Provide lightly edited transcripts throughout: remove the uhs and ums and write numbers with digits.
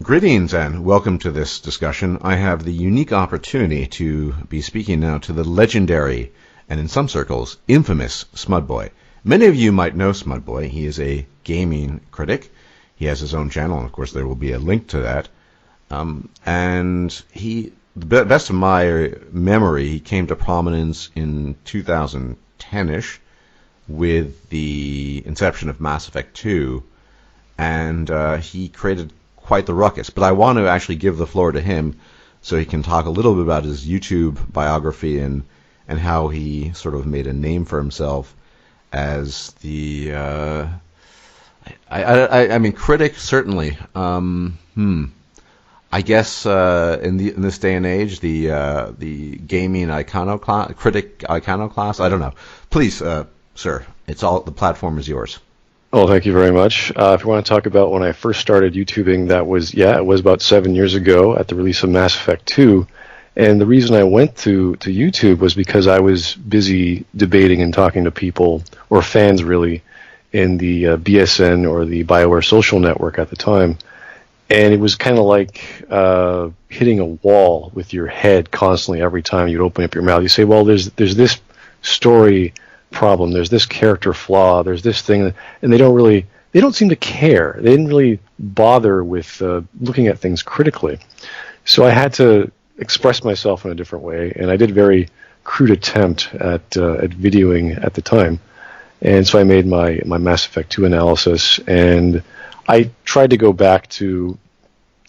Greetings and welcome to this discussion. I have the unique opportunity to be speaking now to the legendary, and in some circles, infamous Smudboy. Many of you might know Smudboy. He is a gaming critic. He has his own channel, and of course there will be a link to that. And he, the best of my memory, he came to prominence in 2010-ish with the inception of Mass Effect 2, and he created quite the ruckus. But I want to actually give the floor to him so he can talk a little bit about his YouTube biography and how he sort of made a name for himself as the I mean critic, certainly. I guess in this day and age, the gaming critic iconoclast. I don't know. Please, sir, the platform is yours. Well, thank you very much. If you want to talk about when I first started YouTubing, it was about 7 years ago at the release of Mass Effect 2. And the reason I went to YouTube was because I was busy debating and talking to people, or fans really, in the BSN or the Bioware social network at the time. And it was kind of like hitting a wall with your head constantly every time you'd open up your mouth. You say, well, there's this story problem, there's this character flaw, there's this thing, and they don't seem to care. They didn't really bother with looking at things critically. So I had to express myself in a different way, and I did a very crude attempt at videoing at the time. And so I made my Mass Effect 2 analysis, and I tried to go back to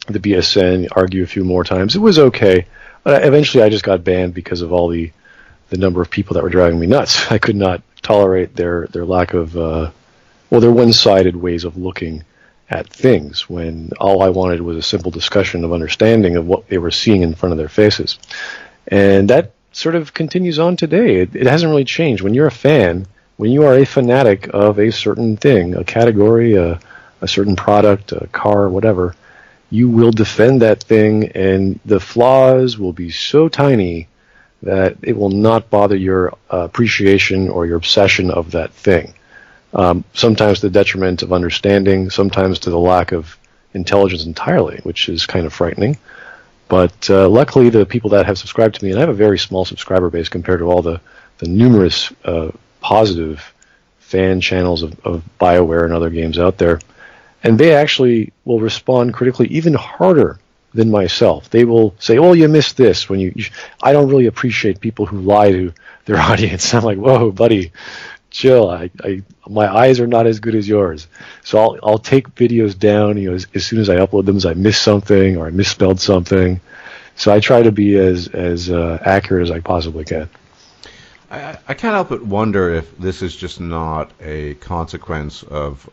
the BSN, argue a few more times. It was okay. Eventually I just got banned because of all the number of people that were driving me nuts. I could not tolerate their lack of, their one-sided ways of looking at things when all I wanted was a simple discussion of understanding of what they were seeing in front of their faces. And that sort of continues on today. It hasn't really changed. When you're a fan, when you are a fanatic of a certain thing, a category, a certain product, a car, whatever, you will defend that thing, and the flaws will be so tiny that it will not bother your appreciation or your obsession of that thing. Sometimes to the detriment of understanding, sometimes to the lack of intelligence entirely, which is kind of frightening. But luckily, the people that have subscribed to me, and I have a very small subscriber base compared to all the numerous positive fan channels of Bioware and other games out there, and they actually will respond critically even harder than myself. They will say, "Oh, you missed this." I don't really appreciate people who lie to their audience. I'm like, "Whoa, buddy, chill. My eyes are not as good as yours." So I'll take videos down. As soon as I upload them, as I miss something or I misspelled something. So I try to be as accurate as I possibly can. I can't help but wonder if this is just not a consequence of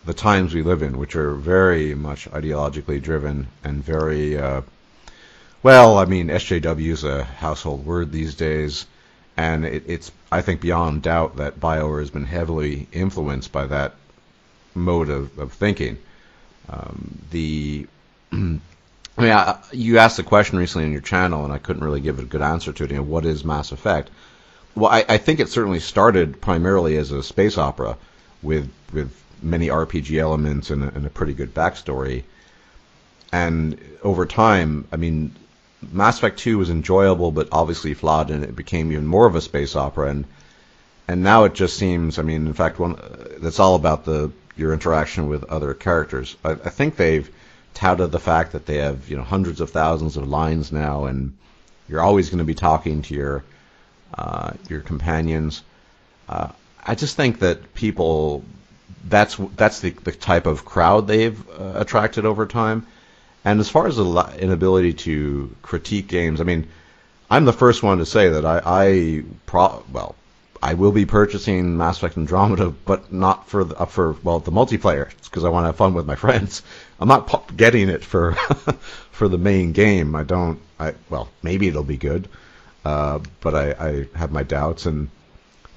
the times we live in, which are very much ideologically driven and very, SJW is a household word these days, and it's, I think, beyond doubt that Bioware has been heavily influenced by that mode of thinking. You asked the question recently on your channel, and I couldn't really give a good answer to it. What is Mass Effect? Well, I think it certainly started primarily as a space opera with many RPG elements and a pretty good backstory. And over time, I mean, Mass Effect 2 was enjoyable, but obviously flawed, and it became even more of a space opera. And now it just seems, I mean, in fact, that's all about your interaction with other characters. I think they've touted the fact that they have hundreds of thousands of lines now, and you're always going to be talking to your companions. I just think that people, that's the type of crowd they've attracted over time. And as far as the inability to critique games, I mean, I'm the first one to say that I will be purchasing Mass Effect Andromeda, but not for the multiplayer. It's because I want to have fun with my friends. I'm not getting it for for the main game. Maybe it'll be good, but I have my doubts, and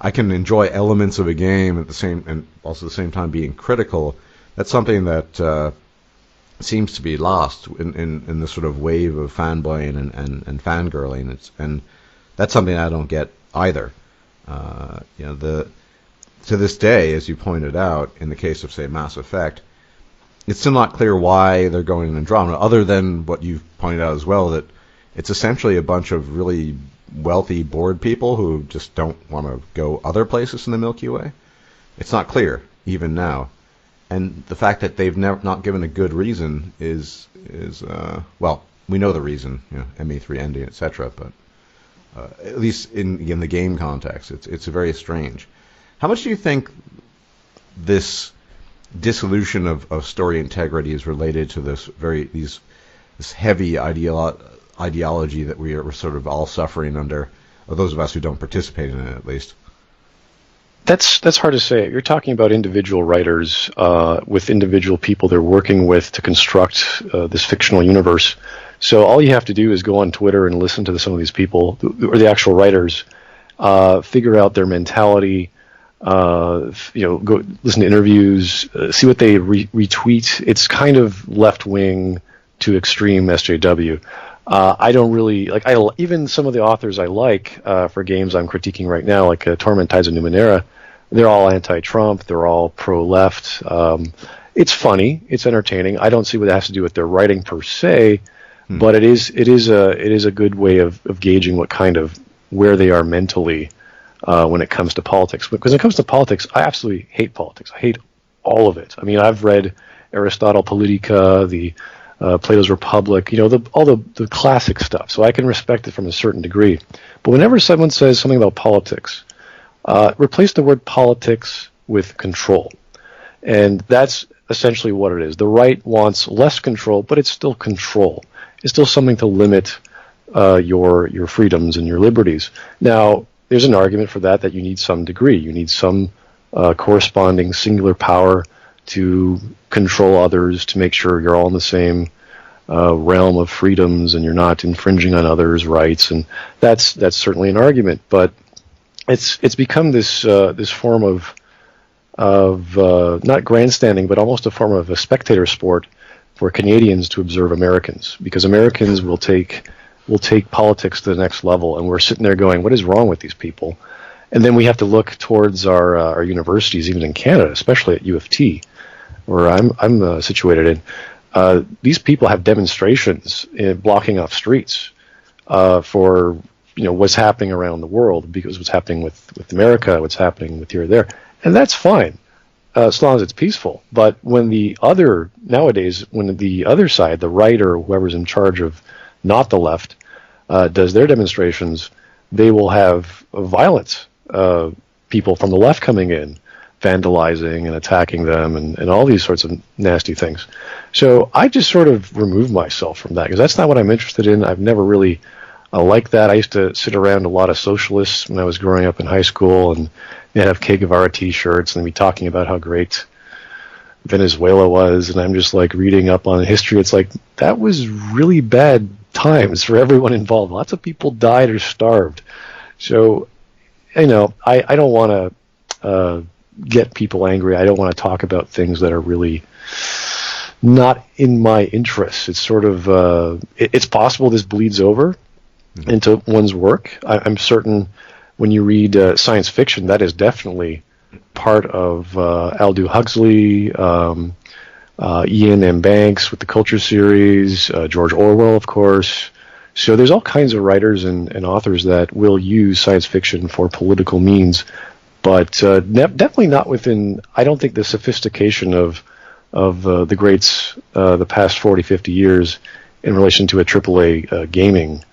I can enjoy elements of a game at the same time being critical. That's something that seems to be lost in this sort of wave of fanboying and fangirling. And that's something I don't get either. To this day, as you pointed out, in the case of, say, Mass Effect, it's still not clear why they're going in Andromeda, other than what you've pointed out as well, that it's essentially a bunch of really wealthy, bored people who just don't want to go other places in the Milky Way. It's not clear, even now. And the fact that they've not given a good reason is well, we know the reason, ME3 ending, etc. But at least in the game context, it's very strange. How much do you think this dissolution of story integrity is related to this heavy ideology that we're sort of all suffering under, or those of us who don't participate in it at least? That's hard to say. You're talking about individual writers with individual people they're working with to construct this fictional universe. So all you have to do is go on Twitter and listen to some of these people, or the actual writers, figure out their mentality, go listen to interviews, see what they retweet. It's kind of left-wing to extreme SJW. I don't really like. Even some of the authors I like for games I'm critiquing right now, like Torment Tides of Numenera, they're all anti-Trump. They're all pro-left. It's funny. It's entertaining. I don't see what it has to do with their writing per se, but it is a good way of gauging what kind of where they are mentally when it comes to politics. Because when it comes to politics, I absolutely hate politics. I hate all of it. I mean, I've read Aristotle Politica, the Plato's Republic, all the classic stuff. So I can respect it from a certain degree. But whenever someone says something about politics, replace the word politics with control. And that's essentially what it is. The right wants less control, but it's still control. It's still something to limit your freedoms and your liberties. Now, there's an argument for that you need some degree. You need some corresponding singular power to control others, to make sure you're all in the same realm of freedoms and you're not infringing on others' rights. And that's certainly an argument. But it's become this form of not grandstanding, but almost a form of a spectator sport for Canadians to observe Americans, because Americans will take politics to the next level, and we're sitting there going, what is wrong with these people? And then we have to look towards our universities, even in Canada, especially at U of T, where I'm situated in. These people have demonstrations blocking off streets for what's happening around the world, because what's happening with America, what's happening with here or there, and that's fine as long as it's peaceful. But when nowadays, when the other side, the right or whoever's in charge of not the left, does their demonstrations, they will have violence, people from the left coming in, vandalizing and attacking them, and all these sorts of nasty things. So I just sort of remove myself from that, because that's not what I'm interested in. I've never really liked that. I used to sit around a lot of socialists when I was growing up in high school, and they'd have Che Guevara t-shirts, and they'd be talking about how great Venezuela was, and I'm just like reading up on history. It's like, that was really bad times for everyone involved. Lots of people died or starved. So, I don't want to get people angry. I don't want to talk about things that are really not in my interests. It's sort of, it's possible this bleeds over into one's work. I'm certain when you read science fiction, that is definitely part of Aldous Huxley, Ian M. Banks with the Culture series, George Orwell, of course. So there's all kinds of writers and authors that will use science fiction for political means, but definitely not within, I don't think, the sophistication of the greats the past 40, 50 years in relation to a AAA gaming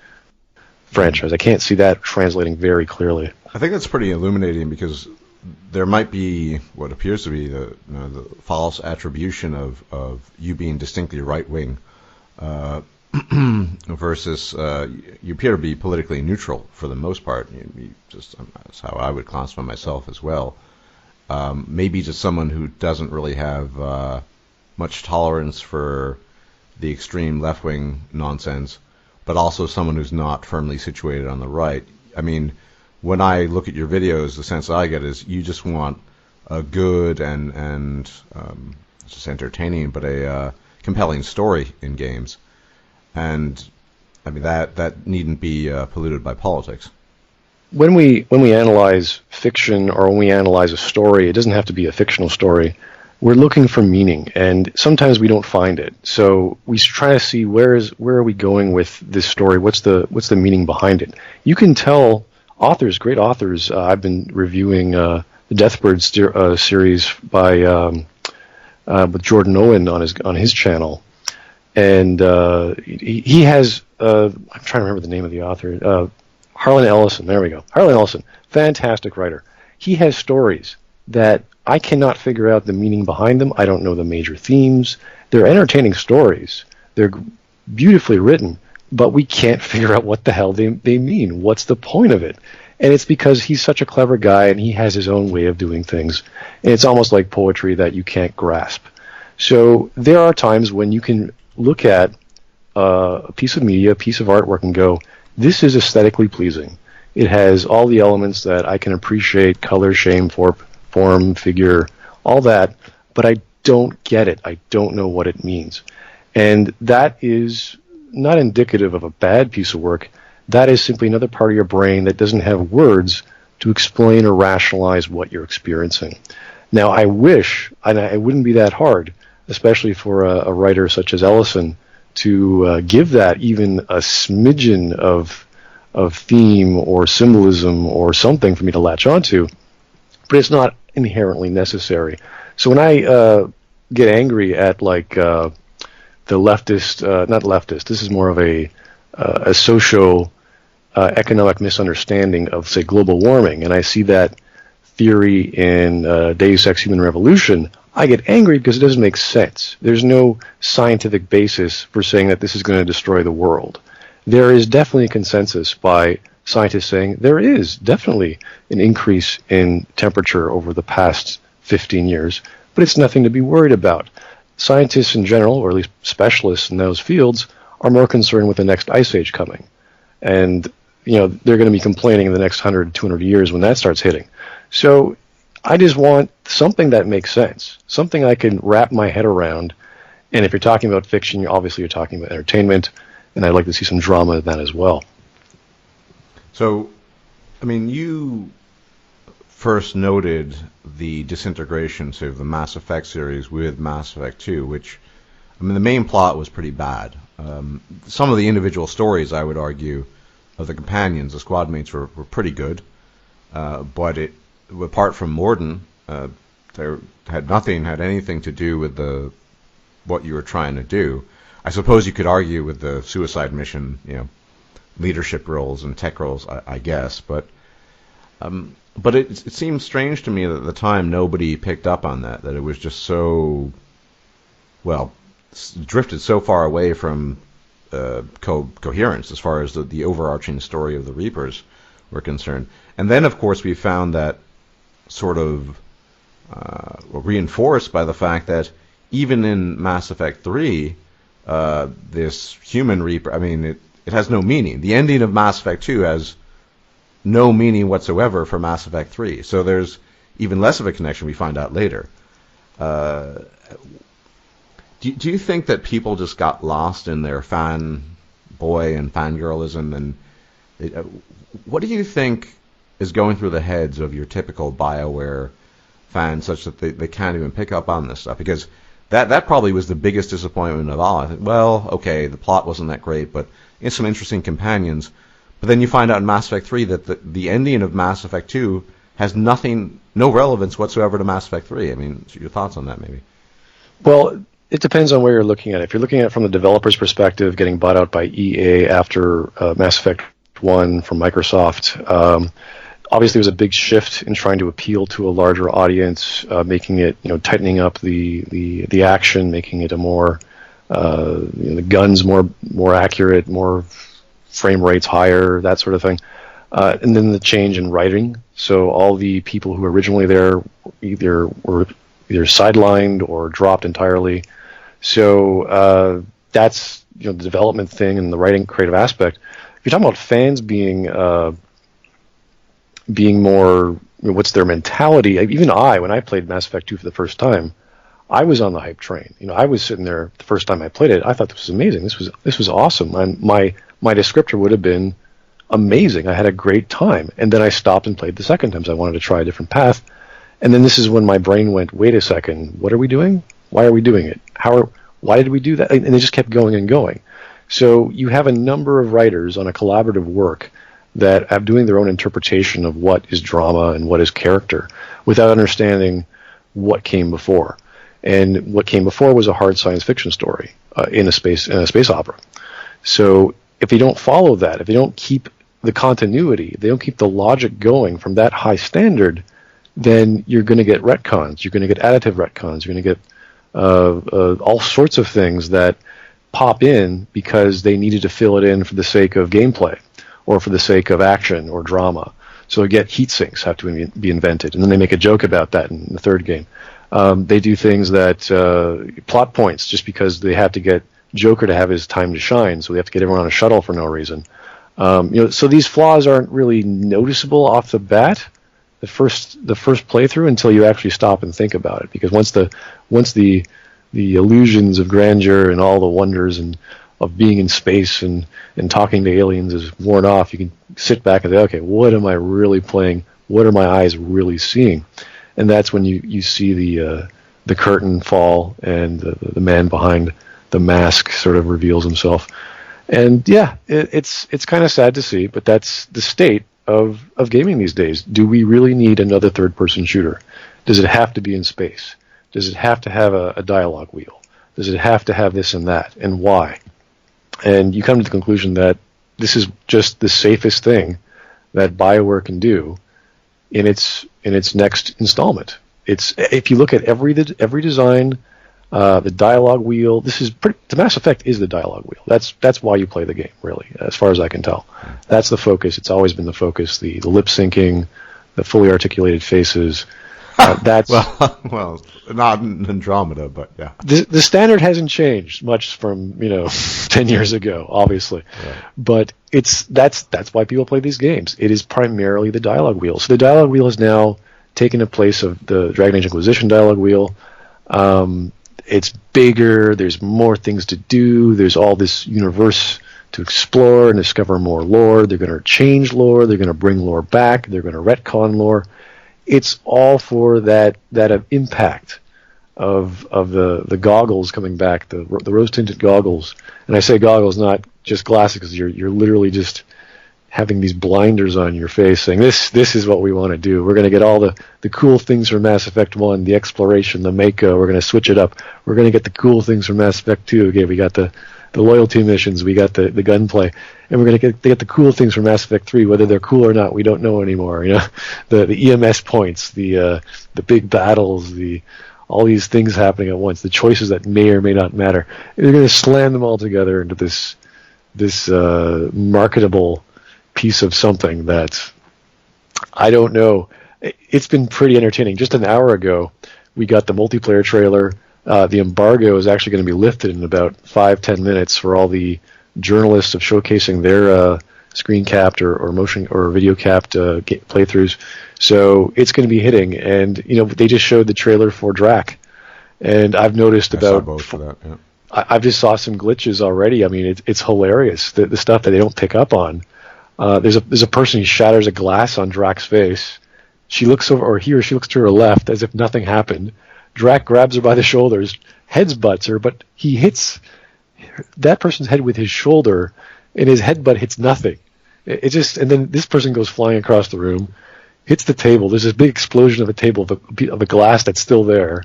franchise. I can't see that translating very clearly. I think that's pretty illuminating, because there might be what appears to be the false attribution of you being distinctly right-wing versus you appear to be politically neutral for the most part. That's how I would classify myself as well. Maybe just someone who doesn't really have much tolerance for the extreme left-wing nonsense, but also someone who's not firmly situated on the right. I mean, when I look at your videos, the sense I get is you just want a good and just entertaining, but a compelling story in games. And I mean, that needn't be polluted by politics. When we analyze fiction, or when we analyze a story, it doesn't have to be a fictional story. we're looking for meaning, and sometimes we don't find it. So we try to see where are we going with this story? What's the meaning behind it? You can tell great authors. I've been reviewing the Deathbird series by with Jordan Owen on his channel, and he has I'm trying to remember the name of the author. Harlan Ellison. There we go. Harlan Ellison, fantastic writer. He has stories that I cannot figure out the meaning behind them. I don't know the major themes. They're entertaining stories. They're beautifully written, but we can't figure out what the hell they mean. What's the point of it? And it's because he's such a clever guy and he has his own way of doing things. And it's almost like poetry that you can't grasp. So there are times when you can look at a piece of media, a piece of artwork, and go, this is aesthetically pleasing. It has all the elements that I can appreciate: color, shape, form, figure, all that, but I don't get it. I don't know what it means. And that is not indicative of a bad piece of work. That is simply another part of your brain that doesn't have words to explain or rationalize what you're experiencing. Now, I wish, and it wouldn't be that hard, especially for a writer such as Ellison, to give that even a smidgen of theme or symbolism or something for me to latch onto, but it's not inherently necessary. So when I get angry at like the leftist, not leftist, this is more of a socio-economic misunderstanding of, say, global warming, and I see that theory in Deus Ex Human Revolution, I get angry because it doesn't make sense. There's no scientific basis for saying that this is going to destroy the world. There is definitely a consensus by scientists saying there is definitely an increase in temperature over the past 15 years, but it's nothing to be worried about. Scientists in general, or at least specialists in those fields, are more concerned with the next ice age coming. And they're going to be complaining in the next 100, 200 years when that starts hitting. So I just want something that makes sense, something I can wrap my head around. And if you're talking about fiction, obviously you're talking about entertainment, and I'd like to see some drama in that as well. So, I mean, you first noted the disintegration, say, of the Mass Effect series with Mass Effect 2, which, I mean, the main plot was pretty bad. Some of the individual stories, I would argue, of the companions, the squad mates, were pretty good. But apart from Morden, there had anything to do with what you were trying to do. I suppose you could argue with the suicide mission, leadership roles and tech roles, I guess. But it seems strange to me that at the time nobody picked up on that it was just so, drifted so far away from coherence as far as the overarching story of the Reapers were concerned. And then, of course, we found that sort of reinforced by the fact that even in Mass Effect 3, this human Reaper, I mean, it has no meaning. The ending of Mass Effect 2 has no meaning whatsoever for Mass Effect 3. So there's even less of a connection, we find out later. Do you think that people just got lost in their fanboy and fangirlism? And what do you think is going through the heads of your typical Bioware fans such that they can't even pick up on this stuff? Because that probably was the biggest disappointment of all. I think, okay, the plot wasn't that great, but it's some interesting companions. But then you find out in Mass Effect 3 that the ending of Mass Effect 2 has no relevance whatsoever to Mass Effect 3. I mean, your thoughts on that, maybe? Well, it depends on where you're looking at it. If you're looking at it from the developer's perspective, getting bought out by EA after Mass Effect 1 from Microsoft, obviously there was a big shift in trying to appeal to a larger audience, making it, tightening up the action, making it a more, the guns more accurate, more frame rates higher, that sort of thing. And then the change in writing. So all the people who were originally there were either sidelined or dropped entirely. So that's the development thing and the writing creative aspect. If you're talking about fans being more, what's their mentality? Even when I played Mass Effect 2 for the first time, I was on the hype train. I was sitting there the first time I played it. I thought this was amazing. This was awesome. My descriptor would have been amazing. I had a great time. And then I stopped and played the second time because I wanted to try a different path. And then this is when my brain went, wait a second, what are we doing? Why are we doing it? Why did we do that? And they just kept going and going. So you have a number of writers on a collaborative work that are doing their own interpretation of what is drama and what is character without understanding what came before. And what came before was a hard science fiction story in a space opera. So if they don't follow that, if they don't keep the continuity, they don't keep the logic going from that high standard, then you're going to get retcons. You're going to get additive retcons. You're going to get all sorts of things that pop in because they needed to fill it in for the sake of gameplay or for the sake of action or drama. So again, heat sinks have to be invented, and then they make a joke about that in the third game. They do things that plot points just because they have to get Joker to have his time to shine, so they have to get everyone on a shuttle for no reason. So these flaws aren't really noticeable off the bat, the first playthrough, until you actually stop and think about it. Because once the illusions of grandeur and all the wonders and of being in space and talking to aliens is worn off, you can sit back and say, okay, what am I really playing? What are my eyes really seeing? And that's when you see the curtain fall and the man behind the mask sort of reveals himself. And yeah, it's kind of sad to see, but that's the state of gaming these days. Do we really need another third-person shooter? Does it have to be in space? Does it have to have a dialogue wheel? Does it have to have this and that? And why? And you come to the conclusion that this is just the safest thing that Bioware can do in its next installment. If you look at every design, the dialogue wheel. The Mass Effect is the dialogue wheel. That's why you play the game, really, as far as I can tell. That's the focus. It's always been the focus. The lip syncing, the fully articulated faces. That's well, not in Andromeda, but yeah. The standard hasn't changed much from 10 years ago, obviously, Right. But that's why people play these games. It is primarily the dialogue wheel. So the dialogue wheel has now taken the place of the Dragon Age Inquisition dialogue wheel. It's bigger, there's more things to do, there's all this universe to explore and discover more lore. They're going to change lore, they're going to bring lore back, they're going to retcon lore. It's all for that impact of the goggles coming back, the rose-tinted goggles. And I say goggles, not just glasses, because you're literally just having these blinders on your face saying, this is what we want to do. We're going to get all the cool things from Mass Effect 1, the exploration, the Mako. We're going to switch it up. We're going to get the cool things from Mass Effect 2. Okay, we got the loyalty missions. We got the gunplay. And we're going to get the cool things from Mass Effect 3. Whether they're cool or not, we don't know anymore. The EMS points, the big battles, all these things happening at once, the choices that may or may not matter. And they're going to slam them all together into this marketable piece of something that I don't know. It's been pretty entertaining. Just an hour ago, we got the multiplayer trailer. The embargo is actually going to be lifted in about 5-10 minutes for all the journalists of showcasing their screen capped or motion or video capped playthroughs. So it's going to be hitting. And they just showed the trailer for Drac, and I've noticed I saw both for that. Yeah. I've just saw some glitches already. I mean, it's hilarious, the stuff that they don't pick up on. There's a person who shatters a glass on Drac's face. She looks over, or he or she looks to her left as if nothing happened. Drac grabs her by the shoulders, headbutts her, but he hits that person's head with his shoulder, and his headbutt hits nothing. And then this person goes flying across the room, hits the table. There's this big explosion of a table of a glass that's still there,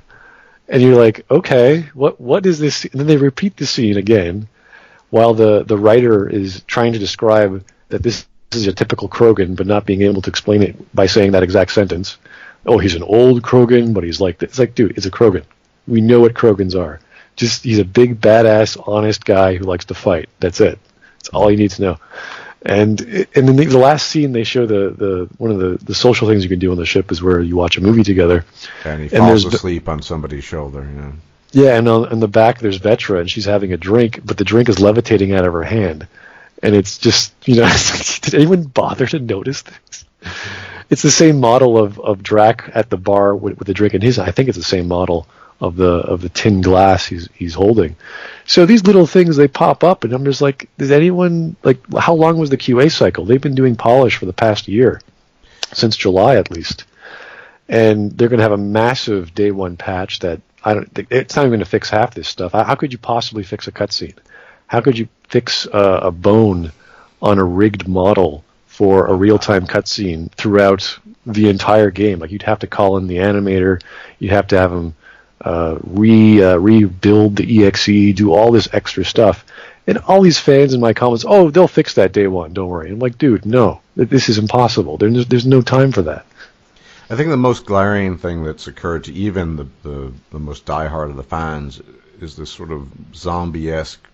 and you're like, okay, what is this? And then they repeat the scene again, while the writer is trying to describe that this is a typical Krogan, but not being able to explain it by saying that exact sentence. Oh, he's an old Krogan, but he's like this. It's like, dude, it's a Krogan. We know what Krogans are. He's a big, badass, honest guy who likes to fight. That's it. That's all you need to know. And then the last scene, they show one of the social things you can do on the ship is where you watch a movie together. And he falls asleep on somebody's shoulder. Yeah, and on the back there's Vetra, and she's having a drink, but the drink is levitating out of her hand. And it's just, did anyone bother to notice this? It's the same model of Drac at the bar with the drink in his. I think it's the same model of the tin glass he's holding. So these little things, they pop up, and I'm just like, does anyone, how long was the QA cycle? They've been doing polish for the past year, since July at least. and they're going to have a massive day one patch that it's not even going to fix half this stuff. How could you possibly fix a cutscene? How could you fix a bone on a rigged model for a real-time cutscene throughout the entire game? Like, you'd have to call in the animator, you'd have to have him rebuild the EXE, do all this extra stuff. And all these fans in my comments, oh, they'll fix that day one, don't worry. I'm like, dude, no, this is impossible. There's no time for that. I think the most glaring thing that's occurred to even the most diehard of the fans is this sort of zombie-esque,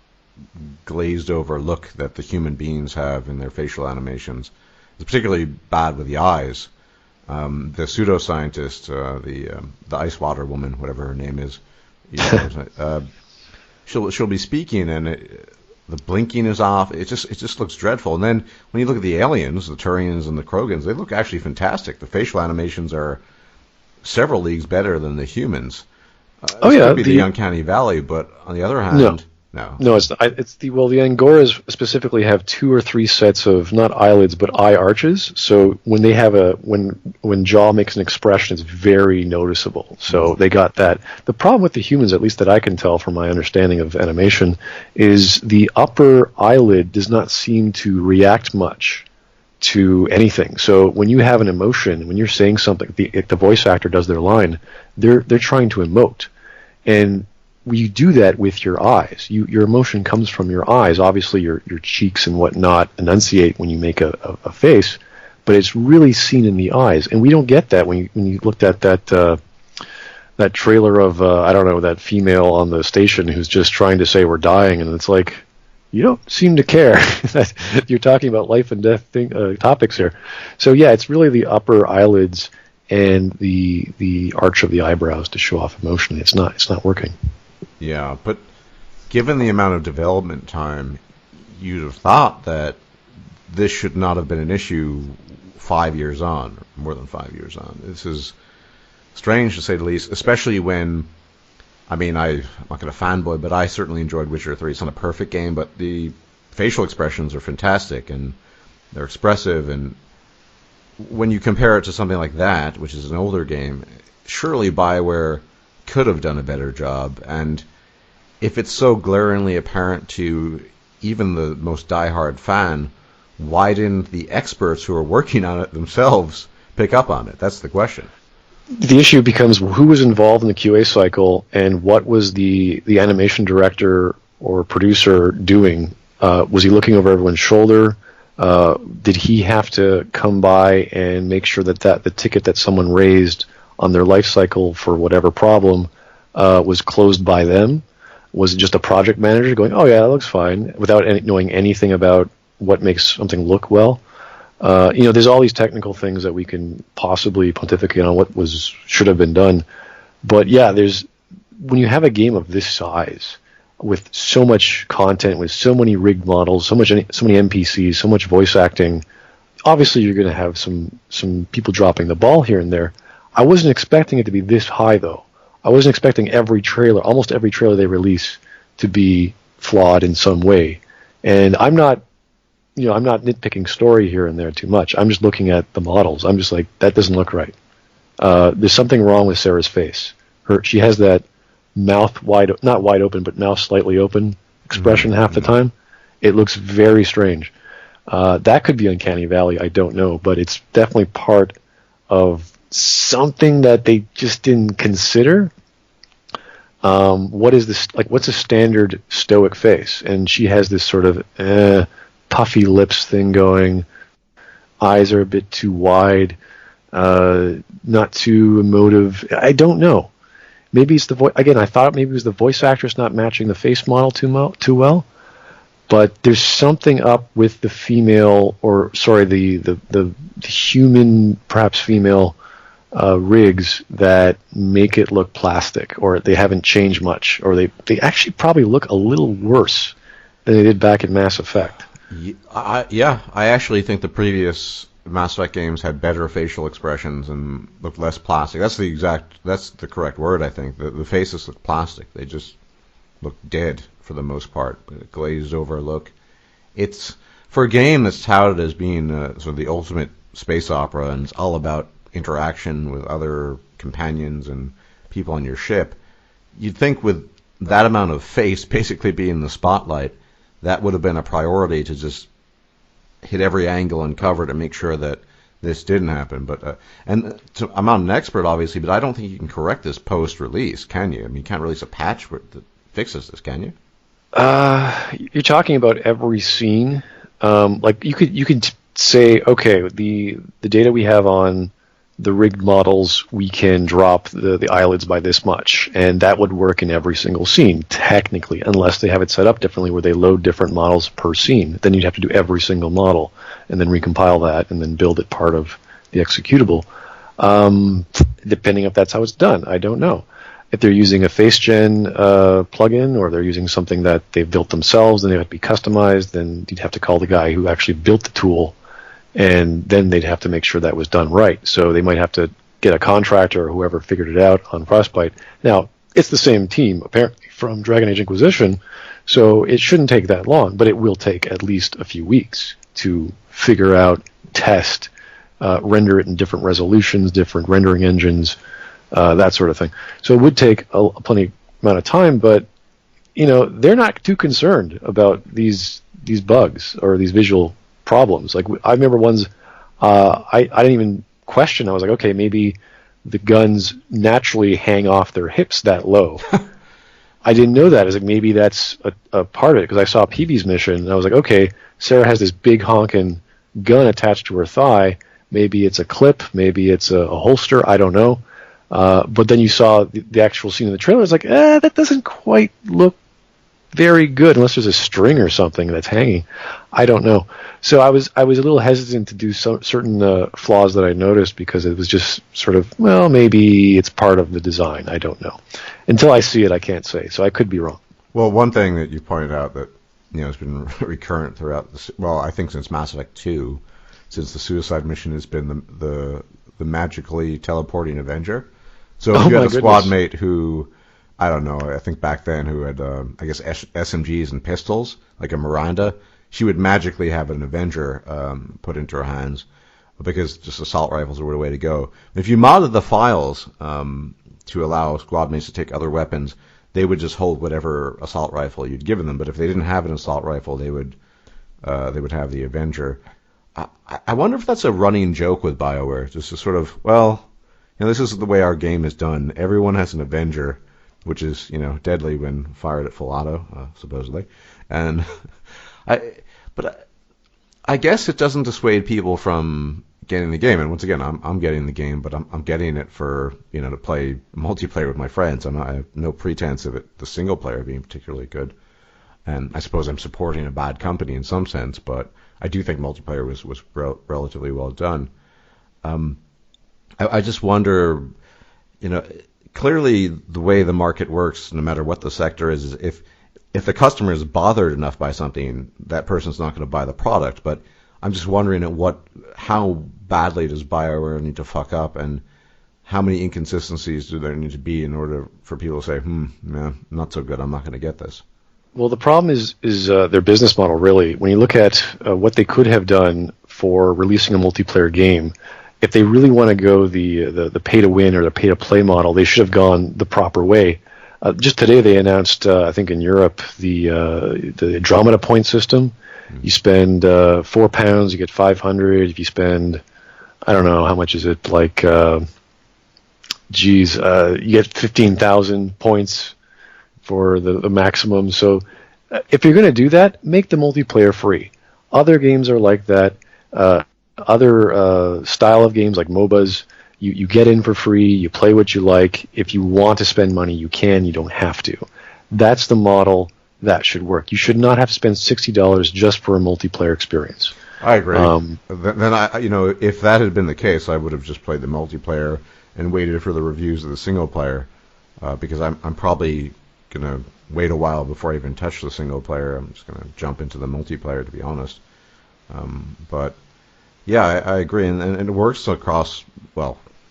glazed-over look that the human beings have in their facial animations. It's particularly bad with the eyes. The pseudoscientist, the ice water woman, whatever her name is, she'll be speaking and the blinking is off. It just looks dreadful. And then when you look at the aliens, the Turians and the Krogans, they look actually fantastic. The facial animations are several leagues better than the humans. This could be the uncanny valley, but on the other hand, no, it's the Angoras specifically have 2 or 3 sets of not eyelids but eye arches. So when they have when Jaw makes an expression, it's very noticeable. So they got that. The problem with the humans, at least that I can tell from my understanding of animation, is the upper eyelid does not seem to react much to anything. So when you have an emotion, when you're saying something, the voice actor does their line, they're trying to emote, and you do that with your eyes. Your emotion comes from your eyes. Obviously, your cheeks and whatnot enunciate when you make a face, but it's really seen in the eyes. And we don't get that when you looked at that trailer of I don't know, that female on the station who's just trying to say we're dying, and it's like, you don't seem to care. You're talking about life and death topics here. So yeah, it's really the upper eyelids and the arch of the eyebrows to show off emotion. It's not working. Yeah, but given the amount of development time, you'd have thought that this should not have been an issue 5 years on, or more than 5 years on. This is strange, to say the least, especially when, I mean, I'm not going to fanboy, but I certainly enjoyed Witcher 3. It's not a perfect game, but the facial expressions are fantastic, and they're expressive, and when you compare it to something like that, which is an older game, surely Bioware could have done a better job. And if it's so glaringly apparent to even the most diehard fan, why didn't the experts who are working on it themselves pick up on it? That's the question. The issue becomes who was involved in the QA cycle, and what was the animation director or producer doing? Was he looking over everyone's shoulder? Did he have to come by and make sure that the ticket that someone raised on their life cycle for whatever problem was closed by them? Was it just a project manager going, oh yeah, that looks fine, without knowing anything about what makes something look well? There's all these technical things that we can possibly pontificate on what should have been done. But yeah, when you have a game of this size, with so much content, with so many rigged models, so many NPCs, so much voice acting, obviously you're going to have some people dropping the ball here and there. I wasn't expecting it to be this high, though. I wasn't expecting almost every trailer they release, to be flawed in some way. And I'm not nitpicking story here and there too much. I'm just looking at the models. I'm just like, that doesn't look right. There's something wrong with Sarah's face. She has that mouth not wide open, but mouth slightly open expression half the time. It looks very strange. That could be Uncanny Valley, I don't know, but it's definitely part of something that they just didn't consider. What is this, like, what's a standard stoic face? And she has this sort of puffy lips thing going, eyes are a bit too wide, not too emotive. I don't know. Maybe it's the voice. Again, I thought maybe it was the voice actress not matching the face model too well. But there's something up with the female, the human, perhaps female, rigs that make it look plastic, or they haven't changed much, or they actually probably look a little worse than they did back in Mass Effect. I actually think the previous Mass Effect games had better facial expressions and looked less plastic. That's the correct word, I think. The faces look plastic. They just look dead for the most part, a glazed over look. It's, for a game that's touted as being sort of the ultimate space opera, and it's all about interaction with other companions and people on your ship, you'd think with that amount of face basically being the spotlight, that would have been a priority to just hit every angle and cover to make sure that this didn't happen. But I'm not an expert, obviously, but I don't think you can correct this post-release, can you? I mean, you can't release a patch that fixes this, can you? You're talking about every scene. Like you could say, okay, the data we have on the rigged models, we can drop the eyelids by this much, and that would work in every single scene, technically, unless they have it set up differently where they load different models per scene. Then you'd have to do every single model, and then recompile that, and then build it part of the executable. Depending if that's how it's done, I don't know. If they're using a FaceGen plugin, or they're using something that they've built themselves and they have to be customized, then you'd have to call the guy who actually built the tool, and then they'd have to make sure that was done right. So they might have to get a contractor or whoever figured it out on Frostbite. Now, it's the same team, apparently, from Dragon Age Inquisition, so it shouldn't take that long, but it will take at least a few weeks to figure out, test, render it in different resolutions, different rendering engines, that sort of thing. So it would take a plenty amount of time, but they're not too concerned about these bugs or these visual problems. Like I remember ones I didn't even question. I was like, okay, maybe the guns naturally hang off their hips that low. I didn't know that. I was like, maybe that's a part of it, because I saw Peevee's mission and I was like, okay, Sarah has this big honking gun attached to her thigh. Maybe it's a clip, maybe it's a holster, I don't know. But then you saw the actual scene in the trailer. It's like, that doesn't quite look very good unless there's a string or something that's hanging. I don't know. So I was a little hesitant to do certain flaws that I noticed, because it was just sort of, well, maybe it's part of the design. I don't know. Until I see it, I can't say. So I could be wrong. Well, one thing that you pointed out that has been recurrent throughout I think since Mass Effect 2, since the suicide mission, has been the magically teleporting Avenger. So if you had a squad mate who, I don't know, I think back then, who had, I guess, SMGs and pistols, like a Miranda, she would magically have an Avenger put into her hands, because just assault rifles were the way to go. If you modded the files to allow squad mates to take other weapons, they would just hold whatever assault rifle you'd given them. But if they didn't have an assault rifle, they would have the Avenger. I wonder if that's a running joke with Bioware, just to sort of, well, this is the way our game is done. Everyone has an Avenger, which is, deadly when fired at full auto, supposedly. And I guess it doesn't dissuade people from getting the game. And once again, I'm getting the game, but I'm getting it for, to play multiplayer with my friends. I have no pretense of it, the single player being particularly good. And I suppose I'm supporting a bad company in some sense, but I do think multiplayer was relatively well done. I just wonder, clearly the way the market works, no matter what the sector is if the customer is bothered enough by something, that person's not going to buy the product. But I'm just wondering how badly does BioWare need to fuck up, and how many inconsistencies do there need to be in order for people to say, no, not so good, I'm not going to get this. Well, the problem is their business model, really. When you look at what they could have done for releasing a multiplayer game, if they really want to go the pay-to-win or the pay-to-play model, they should have gone the proper way. Just today they announced, I think in Europe, the Andromeda point system. Mm-hmm. You spend £4, you get 500. If you spend, I don't know, how much is it? Like, you get 15,000 points for the maximum. So if you're going to do that, make the multiplayer free. Other games are like that. Other style of games like MOBAs, you get in for free, you play what you like. If you want to spend money, you can, you don't have to. That's the model that should work. You should not have to spend $60 just for a multiplayer experience. I agree. Then if that had been the case, I would have just played the multiplayer and waited for the reviews of the single player, because I'm probably going to wait a while before I even touch the single player. I'm just going to jump into the multiplayer, to be honest. But yeah, I agree, and it works across,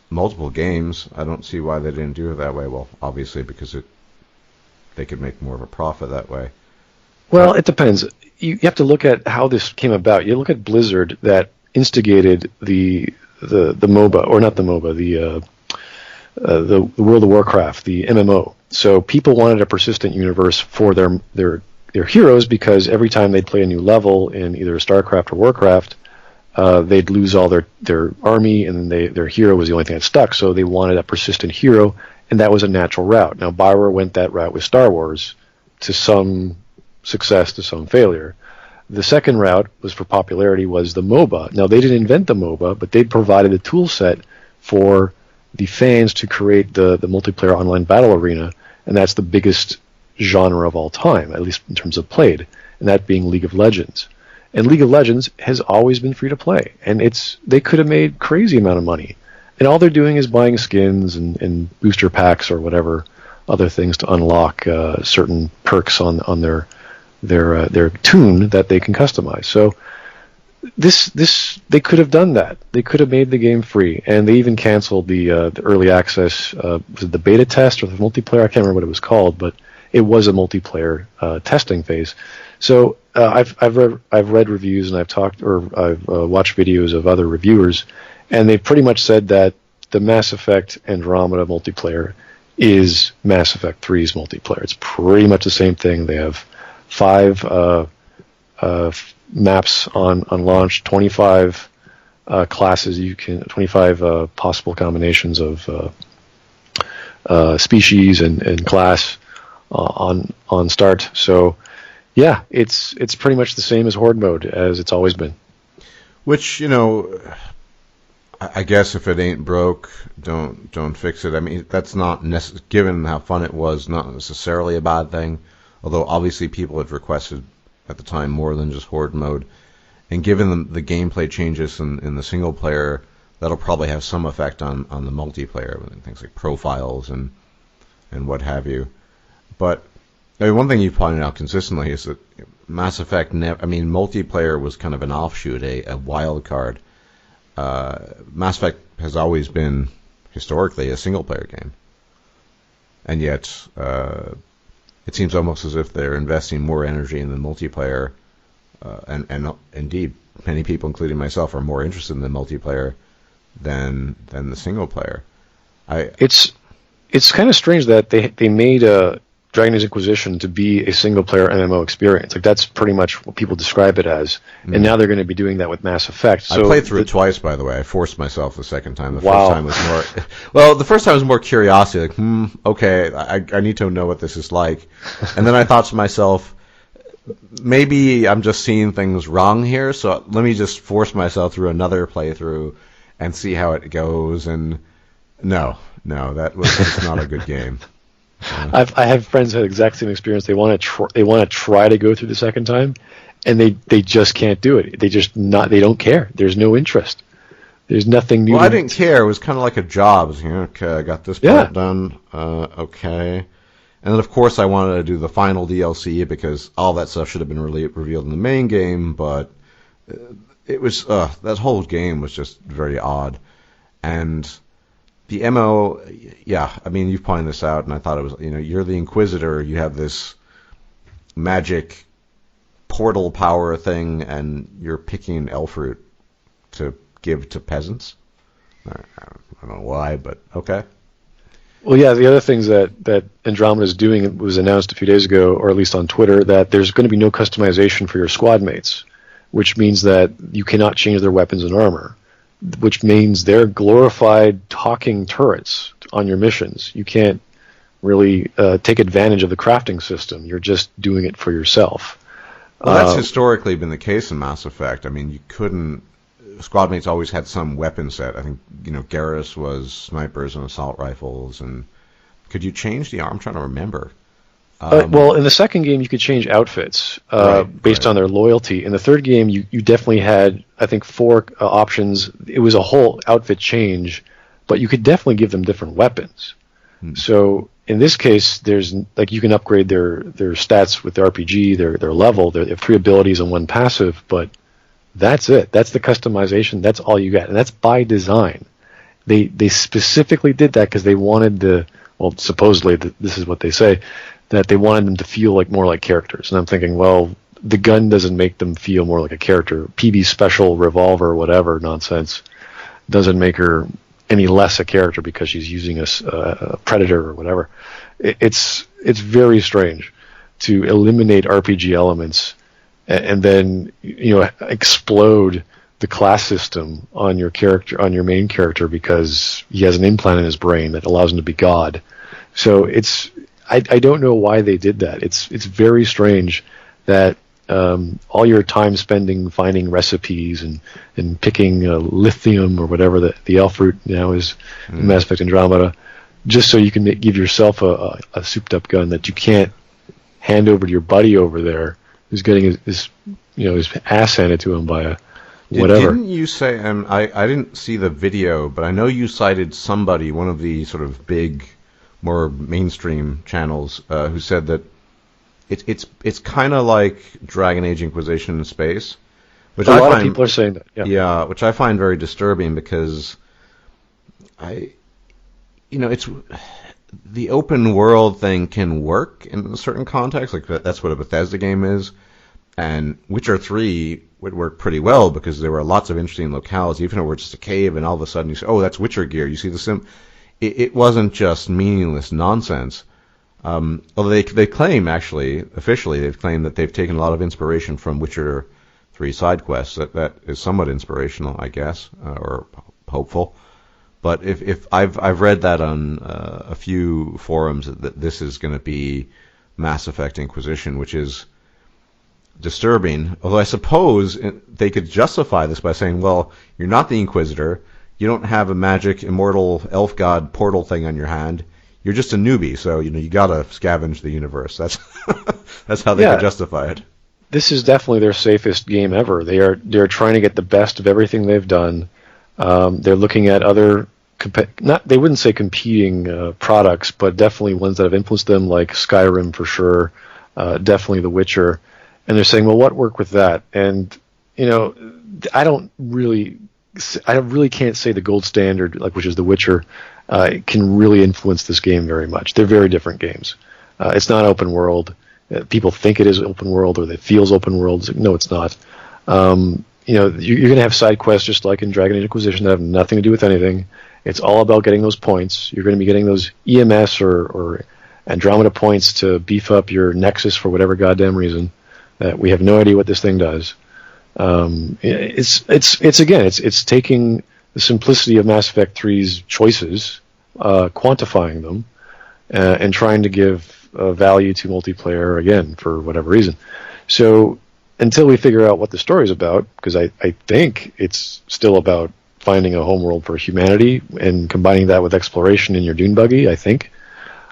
multiple games. I don't see why they didn't do it that way. Well, obviously because they could make more of a profit that way. Well, it depends. You have to look at how this came about. You look at Blizzard, that instigated the the MOBA, or not the MOBA, the World of Warcraft, the MMO. So people wanted a persistent universe for their heroes, because every time they'd play a new level in either StarCraft or Warcraft, they'd lose all their army, and then their hero was the only thing that stuck. So they wanted a persistent hero, and that was a natural route. Now Bioware went that route with Star Wars, to some success, to some failure. The second route was for popularity, was the MOBA. Now they didn't invent the MOBA, but they provided a tool set for the fans to create the multiplayer online battle arena, and that's the biggest genre of all time, at least in terms of played, and that being League of Legends. And League of Legends has always been free to play, and they could have made crazy amount of money, and all they're doing is buying skins and booster packs or whatever other things to unlock certain perks on their tune that they can customize. So this they could have done that. They could have made the game free, and they even canceled the early access. Was it the beta test or the multiplayer? I can't remember what it was called, but it was a multiplayer testing phase. So I've read reviews, and I've watched videos of other reviewers, and they've pretty much said that the Mass Effect Andromeda multiplayer is Mass Effect 3's multiplayer. It's pretty much the same thing. They have 5 maps on launch, 25 classes 25 possible combinations of species and class on start. So yeah, it's pretty much the same as Horde mode as it's always been. Which, I guess if it ain't broke, don't fix it. I mean, that's not given how fun it was, not necessarily a bad thing. Although obviously people had requested at the time more than just Horde mode, and given the gameplay changes in the single player, that'll probably have some effect on the multiplayer, things like profiles and what have you. But I mean, one thing you've pointed out consistently is that Mass Effect, multiplayer was kind of an offshoot, a wild card. Mass Effect has always been historically a single player game, and yet it seems almost as if they're investing more energy in the multiplayer, and indeed many people, including myself, are more interested in the multiplayer than the single player. It's kind of strange that they made Dragon Age Inquisition to be a single player MMO experience. Like, that's pretty much what people describe it as. And now they're going to be doing that with Mass Effect. So I played through it twice, by the way. I forced myself the second time. The first time was more the first time was more curiosity, like, okay, I need to know what this is like. And then I thought to myself, maybe I'm just seeing things wrong here, so let me just force myself through another playthrough and see how it goes. And no, that was just not a good game. I have friends who had the exact same experience. They want to try to go through the second time, and they just can't do it. They don't care. There's no interest. There's nothing new. Well, I didn't care. It was kind of like a job. Okay, I got this part done. Okay. And then, of course, I wanted to do the final DLC because all that stuff should have been revealed in the main game, but it was that whole game was just very odd. And the MO, you've pointed this out, and I thought it was, you're the Inquisitor, you have this magic portal power thing, and you're picking elf fruit to give to peasants. I don't know why, but okay. Well, yeah, the other things that Andromeda is doing, it was announced a few days ago, or at least on Twitter, that there's going to be no customization for your squad mates, which means that you cannot change their weapons and armor, which means they're glorified talking turrets on your missions. You can't really take advantage of the crafting system. You're just doing it for yourself. Well, that's historically been the case in Mass Effect. I mean, you couldn't... Squad mates always had some weapon set. I think, Garrus was snipers and assault rifles. And could you change the arm? I'm trying to remember. Well, in the second game, you could change outfits based on their loyalty. In the third game, you definitely had, I think, 4 options. It was a whole outfit change, but you could definitely give them different weapons. So in this case, there's you can upgrade their stats with the RPG, their level. They have 3 abilities and 1 passive, but that's it. That's the customization. That's all you get, and that's by design. They specifically did that because they wanted supposedly this is what they say, that they wanted them to feel more like characters. And I'm thinking, well, the gun doesn't make them feel more like a character. PB special revolver, whatever nonsense, doesn't make her any less a character because she's using a predator or whatever. It's very strange to eliminate RPG elements and then explode the class system on your character, on your main character, because he has an implant in his brain that allows him to be God. So I don't know why they did that. It's very strange that all your time spending finding recipes and picking lithium or whatever the elf fruit now is in Mass Effect Andromeda, just so you can give yourself a souped up gun that you can't hand over to your buddy over there who's getting his ass handed to him by a whatever. Didn't you say, I didn't see the video, but I know you cited somebody, one of the sort of big, more mainstream channels, who said that it's kind of like Dragon Age Inquisition in space, which a lot of people are saying that. Yeah, which I find very disturbing because it's the open world thing can work in a certain context, like that's what a Bethesda game is, and Witcher 3 would work pretty well because there were lots of interesting locales, even if it were just a cave, and all of a sudden you say, oh, that's Witcher gear. You see the sim. It wasn't just meaningless nonsense. Although they claim, actually, officially, they've claimed that they've taken a lot of inspiration from Witcher 3 side quests. That is somewhat inspirational, I guess, or hopeful. But if I've read that on a few forums that this is going to be Mass Effect Inquisition, which is disturbing. Although I suppose they could justify this by saying, well, you're not the Inquisitor, you don't have a magic immortal elf god portal thing on your hand. You're just a newbie, so you gotta scavenge the universe. That's that's how they could justify it. This is definitely their safest game ever. They're trying to get the best of everything they've done. They're looking at other they wouldn't say competing products, but definitely ones that have influenced them, like Skyrim for sure, definitely The Witcher, and they're saying, well, what worked with that? And I really can't say the gold standard, like which is The Witcher, can really influence this game very much. They're very different games. It's not open world. People think it is open world, or it feels open world. No, it's not. You're going to have side quests just like in Dragon Age Inquisition that have nothing to do with anything. It's all about getting those points. You're going to be getting those EMS or Andromeda points to beef up your Nexus for whatever goddamn reason. That we have no idea what this thing does. It's taking the simplicity of Mass Effect 3's choices, quantifying them, and trying to give value to multiplayer again for whatever reason. So until we figure out what the story is about, because I think it's still about finding a homeworld for humanity and combining that with exploration in your dune buggy, I think.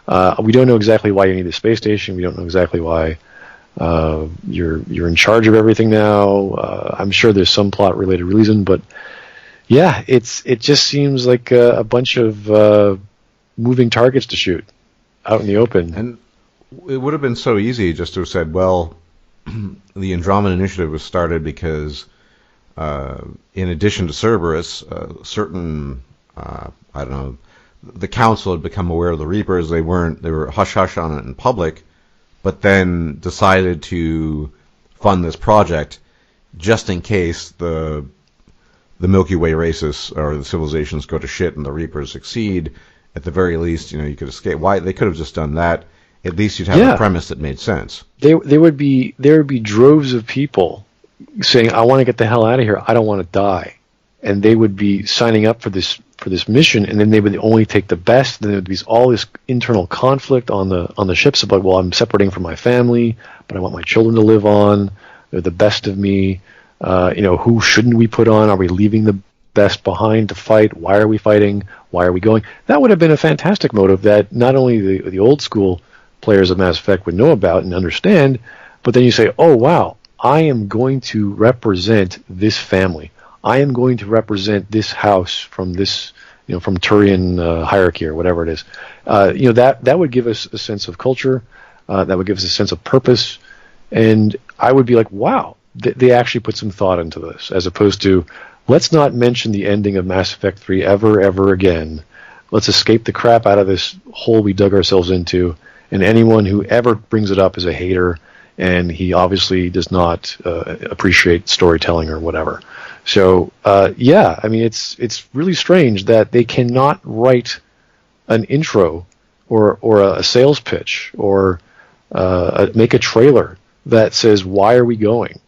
We don't know exactly why you need the space station. We don't know exactly why you're in charge of everything now. I'm sure there's some plot related reason, but yeah, it just seems like a bunch of moving targets to shoot out in the open. And it would have been so easy just to have said, well, the Andromeda Initiative was started because in addition to Cerberus, certain the Council had become aware of the Reapers. They were hush hush on it in public, but then decided to fund this project just in case the Milky Way races or the civilizations go to shit and the Reapers succeed. At the very least, you could escape. Why they could have just done that? At least you'd have a premise that made sense. There would be droves of people saying, "I want to get the hell out of here. I don't want to die," and they would be signing up for this mission, and then they would only take the best. Then there would be all this internal conflict on the ships about, well, I'm separating from my family, but I want my children to live on. They're the best of me. Who shouldn't we put on? Are we leaving the best behind to fight? Why are we fighting? Why are we going? That would have been a fantastic motive that not only the old school players of Mass Effect would know about and understand, but then you say, oh wow, I am going to represent this family. I am going to represent this house from this, from Turian hierarchy or whatever it is. That would give us a sense of culture. That would give us a sense of purpose. And I would be like, wow, they actually put some thought into this, as opposed to, let's not mention the ending of Mass Effect 3 ever again. Let's escape the crap out of this hole we dug ourselves into. And anyone who ever brings it up is a hater, and he obviously does not appreciate storytelling or whatever. So I mean, it's really strange that they cannot write an intro or a sales pitch or make a trailer that says, why are we going?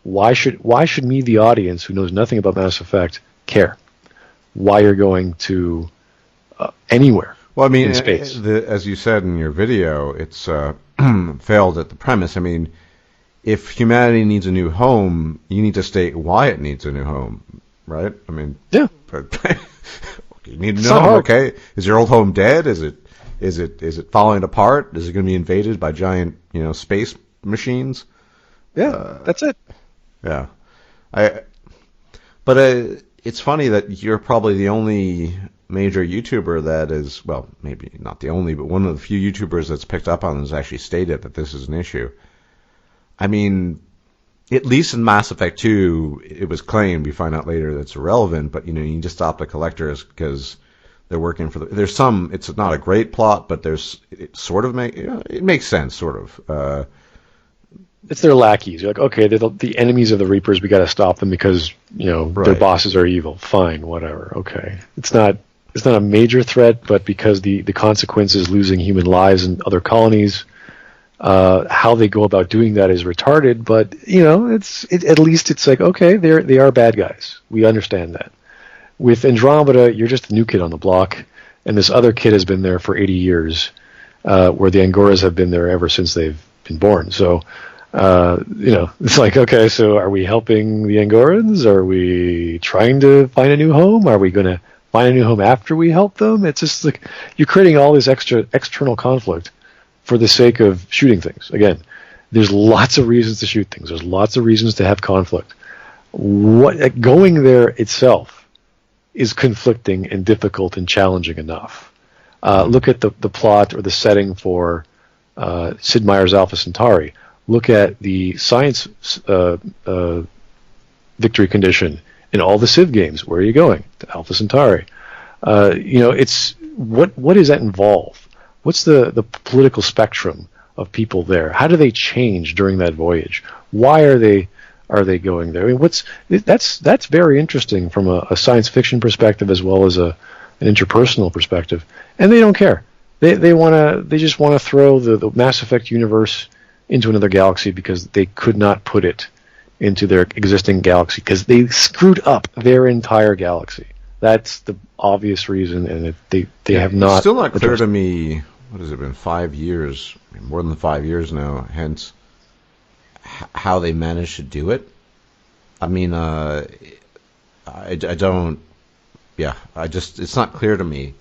Why should me, the audience who knows nothing about Mass Effect, care? Why you're going to anywhere? Well, I mean, in space. as you said in your video, it's failed at the premise. I mean, if humanity needs a new home, you need to state why it needs a new home, right? I mean, yeah. You need a new home, okay? Is your old home dead? Is it falling apart? Is it going to be invaded by giant, space machines? Yeah, that's it. Yeah, but it's funny that you're probably the only major YouTuber that is, well, maybe not the only, but one of the few YouTubers that's picked up on this has actually stated that this is an issue. I mean, at least in Mass Effect 2, it was claimed, we find out later that it's irrelevant, but, you need to stop the collectors because they're working for there's some, it's not a great plot, but it sort of it makes sense, sort of. It's their lackeys. You're like, okay, they're the enemies of the Reapers, we got to stop them because, their bosses are evil. Fine, whatever, okay. It's not a major threat, but because the consequences, losing human lives in other colonies, how they go about doing that is retarded, but at least it's like, okay, they are bad guys. We understand that. With Andromeda, you're just a new kid on the block, and this other kid has been there for 80 years, where the Angoras have been there ever since they've been born. So, it's like, okay, so are we helping the Angorans? Are we trying to find a new home? Are we going to find a new home after we help them? It's just like you're creating all this external conflict for the sake of shooting things. Again, there's lots of reasons to shoot things. There's lots of reasons to have conflict. Going there itself is conflicting and difficult and challenging enough. Look at the plot or the setting for Sid Meier's Alpha Centauri. Look at the science victory condition in all the Civ games. Where are you going? To Alpha Centauri. It's what does that involve? What's the political spectrum of people there? How do they change during that voyage? Why are they going there? I mean, that's very interesting from a science fiction perspective as well as an interpersonal perspective. And they don't care. They just want to throw the Mass Effect universe into another galaxy because they could not put it into their existing galaxy because they screwed up their entire galaxy. That's the obvious reason, and they have not. It's still not clear to me. What has it been? 5 years, more than 5 years now. Hence, how they managed to do it. I mean, I don't. Yeah, it's not clear to me.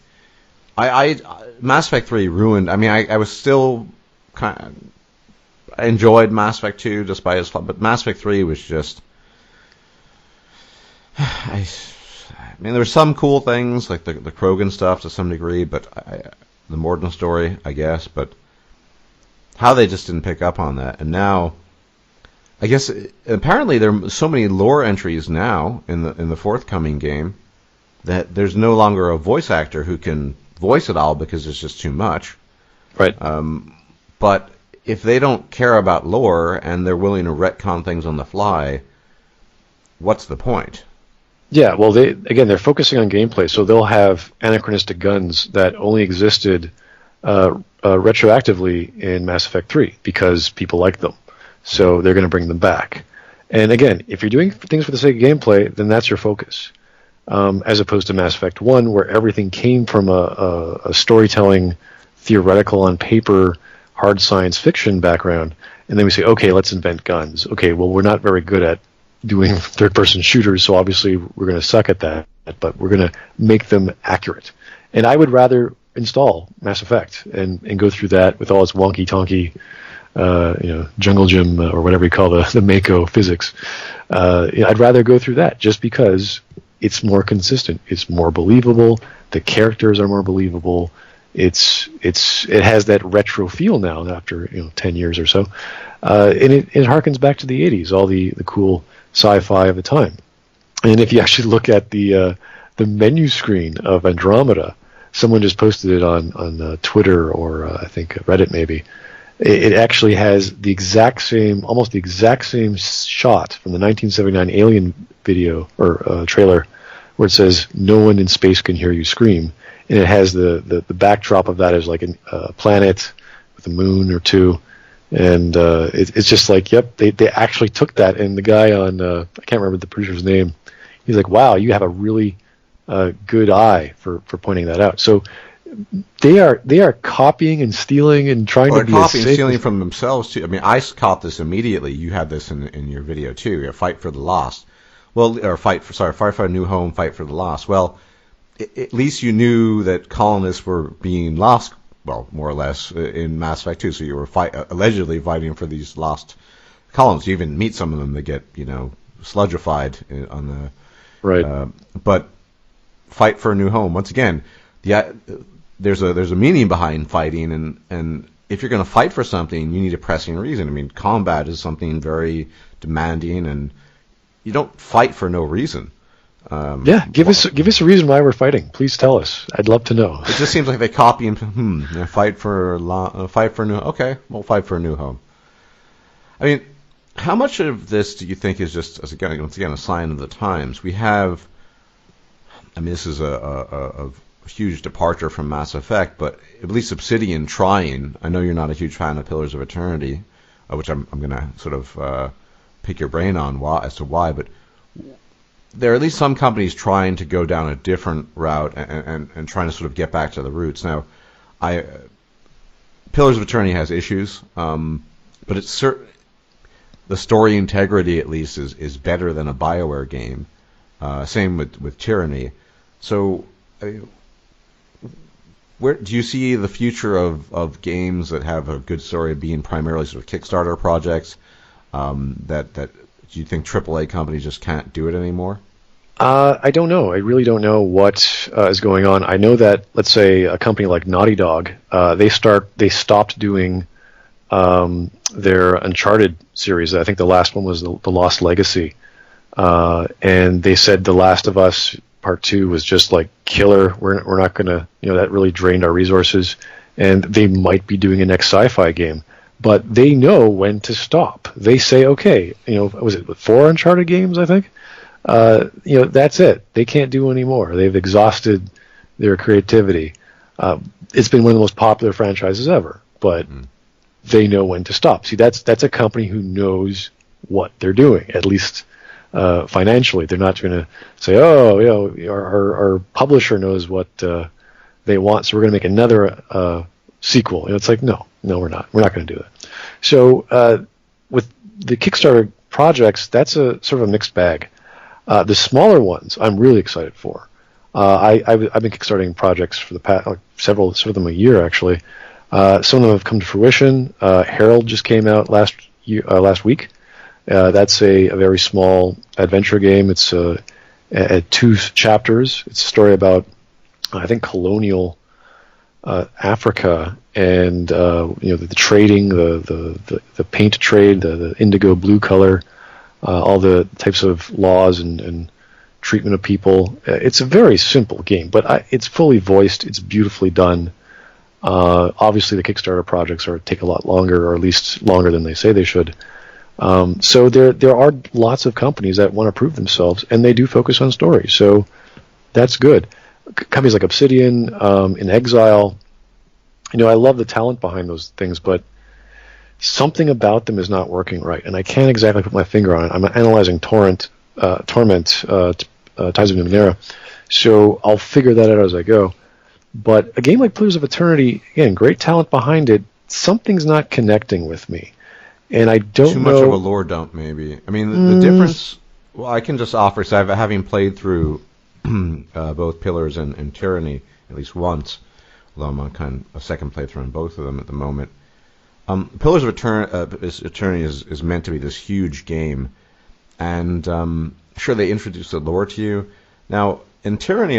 Mass Effect 3 ruined. I mean, I was still I enjoyed Mass Effect 2 despite its flaw, but Mass Effect 3 was just. I mean, there were some cool things like the Krogan stuff to some degree, but the Morden story, I guess. But how they just didn't pick up on that, and now, I guess apparently there are so many lore entries now in the forthcoming game that there's no longer a voice actor who can voice it all because it's just too much. Right. But if they don't care about lore and they're willing to retcon things on the fly, what's the point? Yeah, well, they're focusing on gameplay, so they'll have anachronistic guns that only existed retroactively in Mass Effect 3 because people like them. So they're going to bring them back. And again, if you're doing things for the sake of gameplay, then that's your focus. As opposed to Mass Effect 1, where everything came from a storytelling, theoretical on paper, hard science fiction background, and then we say, okay, let's invent guns. Okay, well, we're not very good at doing third-person shooters, so obviously we're going to suck at that, but we're going to make them accurate. And I would rather install Mass Effect and go through that with all its wonky-tonky, jungle gym or whatever you call the Mako physics. I'd rather go through that just because it's more consistent. It's more believable. The characters are more believable. It has that retro feel now after 10 years or so, and it harkens back to the 80s, all the cool sci-fi of the time. And if you actually look at the menu screen of Andromeda, someone just posted it on Twitter or I think Reddit maybe. It actually has the exact same, almost the exact same shot from the 1979 Alien video or trailer, where it says "No one in space can hear you scream," and it has the backdrop of that as like a planet with a moon or two, and it's just like, yep, they actually took that, and the guy on I can't remember the producer's name, he's like, wow, you have a really good eye for pointing that out. So they are copying and stealing and trying to be copying and stealing from themselves too. I mean, I caught this immediately. You had this in your video too. Fight for the Lost. Well, or fight for a new home, fight for the Lost. Well, at least you knew that colonists were being lost. Well, more or less in Mass Effect 2. So you were allegedly fighting for these lost colonists. You even meet some of them that get sludgified on the right. But fight for a new home. Once again, there's a meaning behind fighting, and if you're going to fight for something, you need a pressing reason. I mean, combat is something very demanding, and you don't fight for no reason. Give us a reason why we're fighting. Please tell us. I'd love to know. It just seems like they copy and fight for a new. Okay, we'll fight for a new home. I mean, how much of this do you think is just, once again, a sign of the times? We have. I mean, this is a huge departure from Mass Effect, but at least Obsidian trying. I know you're not a huge fan of Pillars of Eternity, which I'm going to sort of pick your brain on as to why, but there are at least some companies trying to go down a different route and trying to sort of get back to the roots. Now, Pillars of Eternity has issues, but it's the story integrity at least is better than a Bioware game. Same with Tyranny. So, where do you see the future of games that have a good story being primarily sort of Kickstarter projects? That do you think AAA companies just can't do it anymore? I don't know. I really don't know what is going on. I know that, let's say, a company like Naughty Dog, they stopped doing their Uncharted series. I think the last one was the Lost Legacy, and they said The Last of Us Part 2 was just like killer. We're not gonna, that really drained our resources, and they might be doing a next sci-fi game, but they know when to stop. They say, okay, was it 4 Uncharted games? I think, that's it. They can't do any more. They've exhausted their creativity. It's been one of the most popular franchises ever, but they know when to stop. See, that's a company who knows what they're doing, at least financially. They're not going to say, our publisher knows what they want, so we're going to make another sequel. It's like, no, we're not. We're not going to do that. So with the Kickstarter projects, that's a sort of a mixed bag. The smaller ones, I'm really excited for. I've been kickstarting projects for the past several of them a year actually. Some of them have come to fruition. Herald just came out last week. That's a very small adventure game. It's at 2 chapters. It's a story about, I think, colonial Africa and the trading, the paint trade, the indigo blue color, all the types of laws and treatment of people. It's a very simple game, but it's fully voiced. It's beautifully done. Obviously, the Kickstarter projects take a lot longer, or at least longer than they say they should. So there are lots of companies that want to prove themselves, and they do focus on stories. So that's good. Companies like Obsidian, In Exile, I love the talent behind those things, but something about them is not working right, and I can't exactly put my finger on it. I'm analyzing Torment, Ties of Numenera, so I'll figure that out as I go. But a game like Pillars of Eternity, again, great talent behind it, something's not connecting with me. And I don't know... Too much of a lore dump, maybe. I mean, the difference... Well, I can just offer, so having played through both Pillars and Tyranny at least once, although I'm on kind of a second playthrough on both of them at the moment. Pillars of Eternity is meant to be this huge game, and sure, they introduce the lore to you. Now, in Tyranny,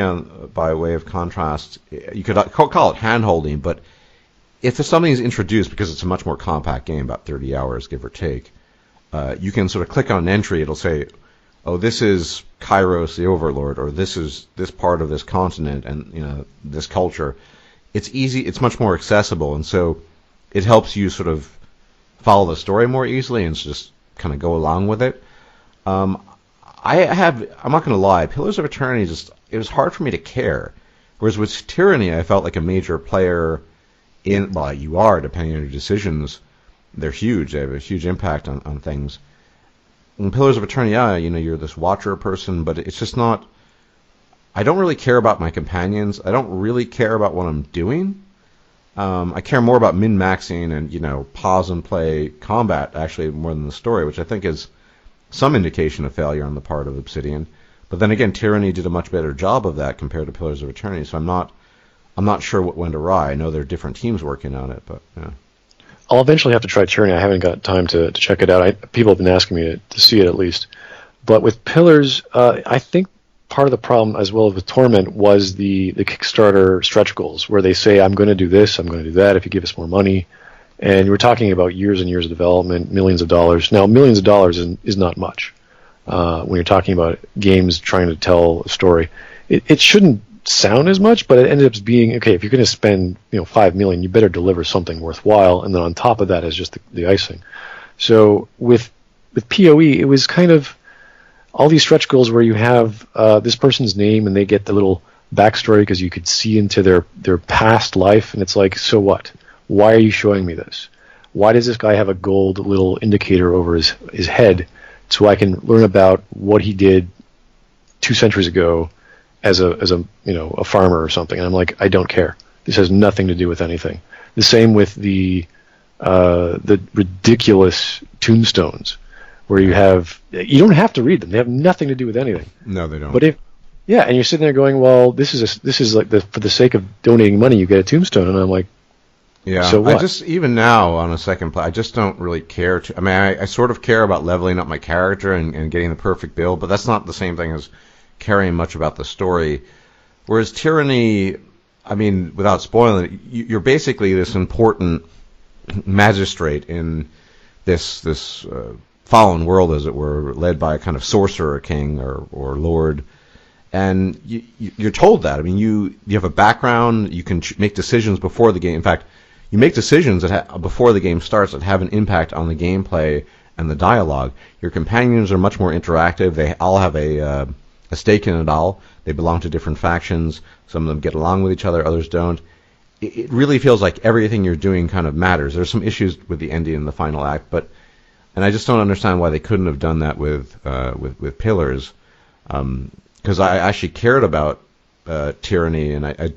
by way of contrast, you could call it hand-holding, but if something is introduced, because it's a much more compact game, about 30 hours, give or take, you can sort of click on an entry, it'll say, oh, this is Kairos the Overlord, or this is this part of this continent and this culture. It's easy, it's much more accessible, and so it helps you sort of follow the story more easily and just kind of go along with it. I'm not going to lie, Pillars of Eternity it was hard for me to care. Whereas with Tyranny, I felt like a major player well, you are, depending on your decisions. They're huge. They have a huge impact on things. In Pillars of Eternity, yeah, you're this watcher person, but it's just not. I don't really care about my companions. I don't really care about what I'm doing. I care more about min-maxing and, pause and play combat, actually, more than the story, which I think is some indication of failure on the part of Obsidian. But then again, Tyranny did a much better job of that compared to Pillars of Eternity, so I'm not sure what went awry. I know there are different teams working on it, but yeah. I'll eventually have to try Tyranny. I haven't got time to check it out. People have been asking me to see it at least. But with Pillars, I think part of the problem, as well as with Torment, was the Kickstarter stretch goals, where they say, I'm going to do this, I'm going to do that if you give us more money. And you were talking about years and years of development, millions of dollars. Now, millions of dollars is not much when you're talking about games trying to tell a story. It shouldn't sound as much, but it ended up being, okay, if you're going to spend $5 million, you better deliver something worthwhile, and then on top of that is just the icing. So with PoE, it was kind of all these stretch goals where you have this person's name and they get the little backstory because you could see into their past life, and it's like, so what? Why are you showing me this? Why does this guy have a gold little indicator over his head so I can learn about what he did 2 centuries ago as a farmer or something? And I'm like, I don't care. This has nothing to do with anything. The same with the ridiculous tombstones, where you don't have to read them. They have nothing to do with anything. No, they don't. But and you're sitting there going, well, this is like for the sake of donating money, you get a tombstone, and I'm like, yeah. So what? Even now on a second play, I just don't really care. I sort of care about leveling up my character and getting the perfect build, but that's not the same thing as caring much about the story. Whereas Tyranny, without spoiling it, you're basically this important magistrate in this fallen world, as it were, led by a kind of sorcerer king or lord. And you're told that. You have a background. You can make decisions before the game. In fact, you make decisions before the game starts that have an impact on the gameplay and the dialogue. Your companions are much more interactive. They all have a stake in it all. They belong to different factions. Some of them get along with each other, others don't. It really feels like everything you're doing kind of matters. There's some issues with the ending in the final act, and I just don't understand why they couldn't have done that with Pillars, because I actually cared about Tyranny, and I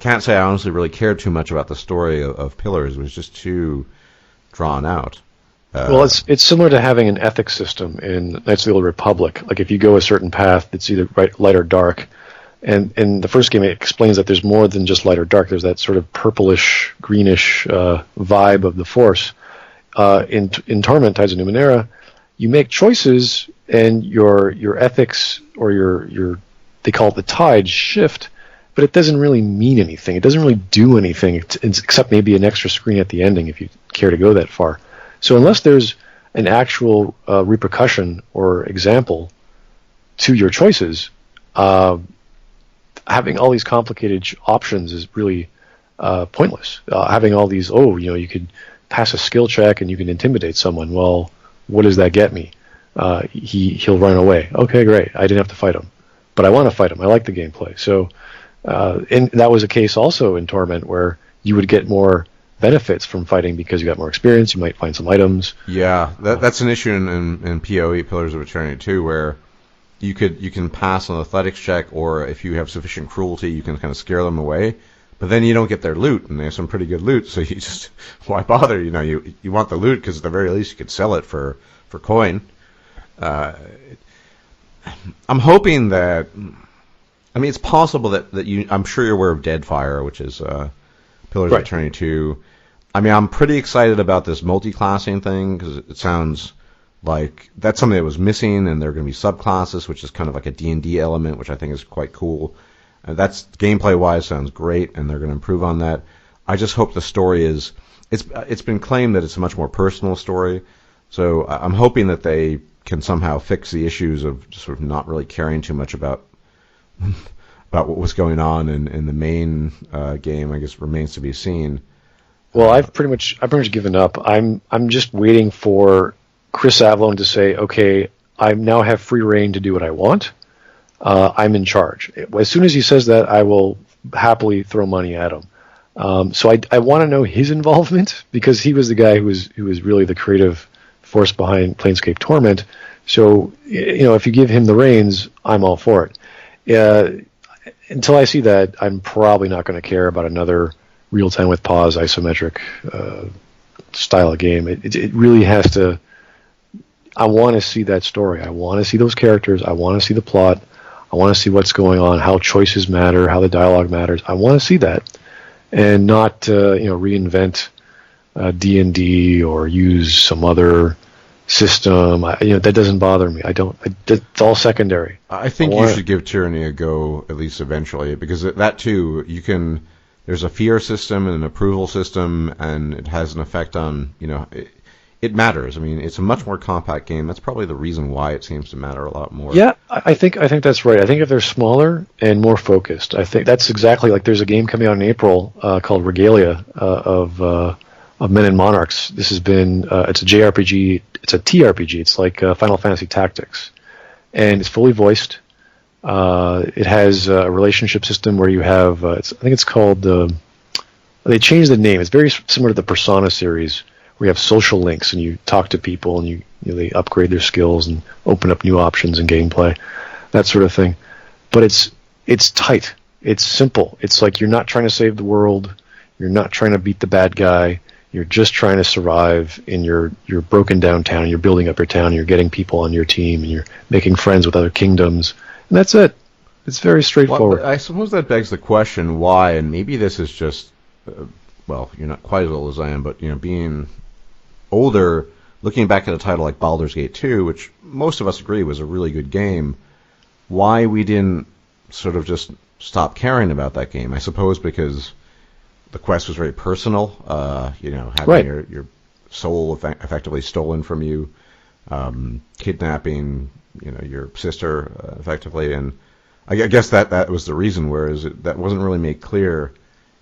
can't say I honestly really cared too much about the story of Pillars. It was just too drawn out. Well, it's similar to having an ethics system in Knights of the Old Republic. Like if you go a certain path, it's either light or dark. And in the first game, it explains that there's more than just light or dark. There's that sort of purplish, greenish vibe of the Force. In Torment, Tides of Numenera, you make choices, and your ethics or your they call it the tides shift, but it doesn't really mean anything. It doesn't really do anything except maybe an extra screen at the ending if you care to go that far. So unless there's an actual repercussion or example to your choices, having all these complicated options is really pointless. Having all these, you could pass a skill check and you can intimidate someone. Well, what does that get me? He'll run away. Okay, great. I didn't have to fight him, but I want to fight him. I like the gameplay. So, and that was a case also in Torment where you would get more benefits from fighting because you got more experience. You might find some items. Yeah, that's an issue in PoE, Pillars of Eternity 2, where you can pass an athletics check, or if you have sufficient cruelty, you can kind of scare them away. But then you don't get their loot, and they have some pretty good loot, so you just, why bother? You want the loot because at the very least you could sell it for coin. I'm hoping that, it's possible that I'm sure you're aware of Deadfire, which is Pillars of Eternity 2. I'm pretty excited about this multi-classing thing because it sounds like that's something that was missing, and there are going to be subclasses, which is kind of like a D&D element, which I think is quite cool. That's gameplay-wise sounds great, and they're going to improve on that. I just hope the story is. It's been claimed that it's a much more personal story, so I'm hoping that they can somehow fix the issues of just sort of not really caring too much about about what was going on in the main game. I guess remains to be seen. Well, I've pretty much given up. I'm just waiting for Chris Avellone to say, okay, I now have free reign to do what I want. I'm in charge. As soon as he says that, I will happily throw money at him. So I want to know his involvement, because he was the guy who was really the creative force behind Planescape Torment. So, if you give him the reins, I'm all for it. Until I see that, I'm probably not going to care about another real-time with pause isometric style of game. It really has to. I want to see that story. I want to see those characters. I want to see the plot. I want to see what's going on, how choices matter, how the dialogue matters. I want to see that, and not reinvent D&D or use some other system. That doesn't bother me. It's all secondary. I think you should give Tyranny a go at least eventually, because that too, you can. There's a fear system and an approval system, and it has an effect on it matters. I mean, it's a much more compact game. That's probably the reason why it seems to matter a lot more. Yeah, I think that's right. I think if they're smaller and more focused, I think that's exactly like there's a game coming out in April called Regalia of Men and Monarchs. This has been it's a JRPG. It's a TRPG. It's like Final Fantasy Tactics, and it's fully voiced. It has a relationship system where you have. I think it's called. They changed the name. It's very similar to the Persona series, where you have social links and you talk to people and they upgrade their skills and open up new options in gameplay, that sort of thing. But it's tight. It's simple. It's like you're not trying to save the world. You're not trying to beat the bad guy. You're just trying to survive in your broken down town. You're building up your town. You're getting people on your team, and you're making friends with other kingdoms. And that's it. It's very straightforward. Well, I suppose that begs the question why, and maybe this is just, you're not quite as old as I am, but being older, looking back at a title like Baldur's Gate 2, which most of us agree was a really good game, why we didn't sort of just stop caring about that game. I suppose because the quest was very personal, having right. your soul effectively stolen from you, kidnapping, your sister effectively, and I guess that was the reason, whereas that wasn't really made clear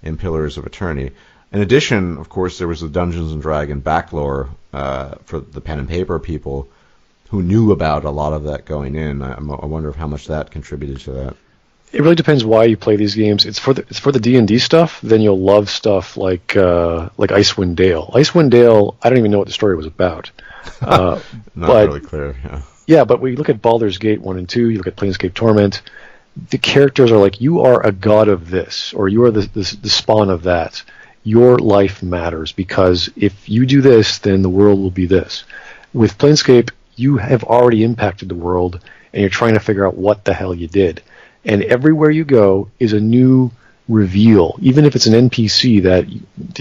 in Pillars of Eternity. In addition, of course, there was the Dungeons & Dragons backlore for the pen and paper people who knew about a lot of that going in. I wonder how much that contributed to that. It really depends why you play these games. It's for the D&D stuff. Then you'll love stuff like Icewind Dale. Icewind Dale, I don't even know what the story was about. Not really clear. Yeah, but when you look at Baldur's Gate 1 and 2, you look at Planescape Torment, the characters are like, you are a god of this, or you are the spawn of that. Your life matters, because if you do this, then the world will be this. With Planescape, you have already impacted the world, and you're trying to figure out what the hell you did. And everywhere you go is a new reveal. Even if it's an NPC that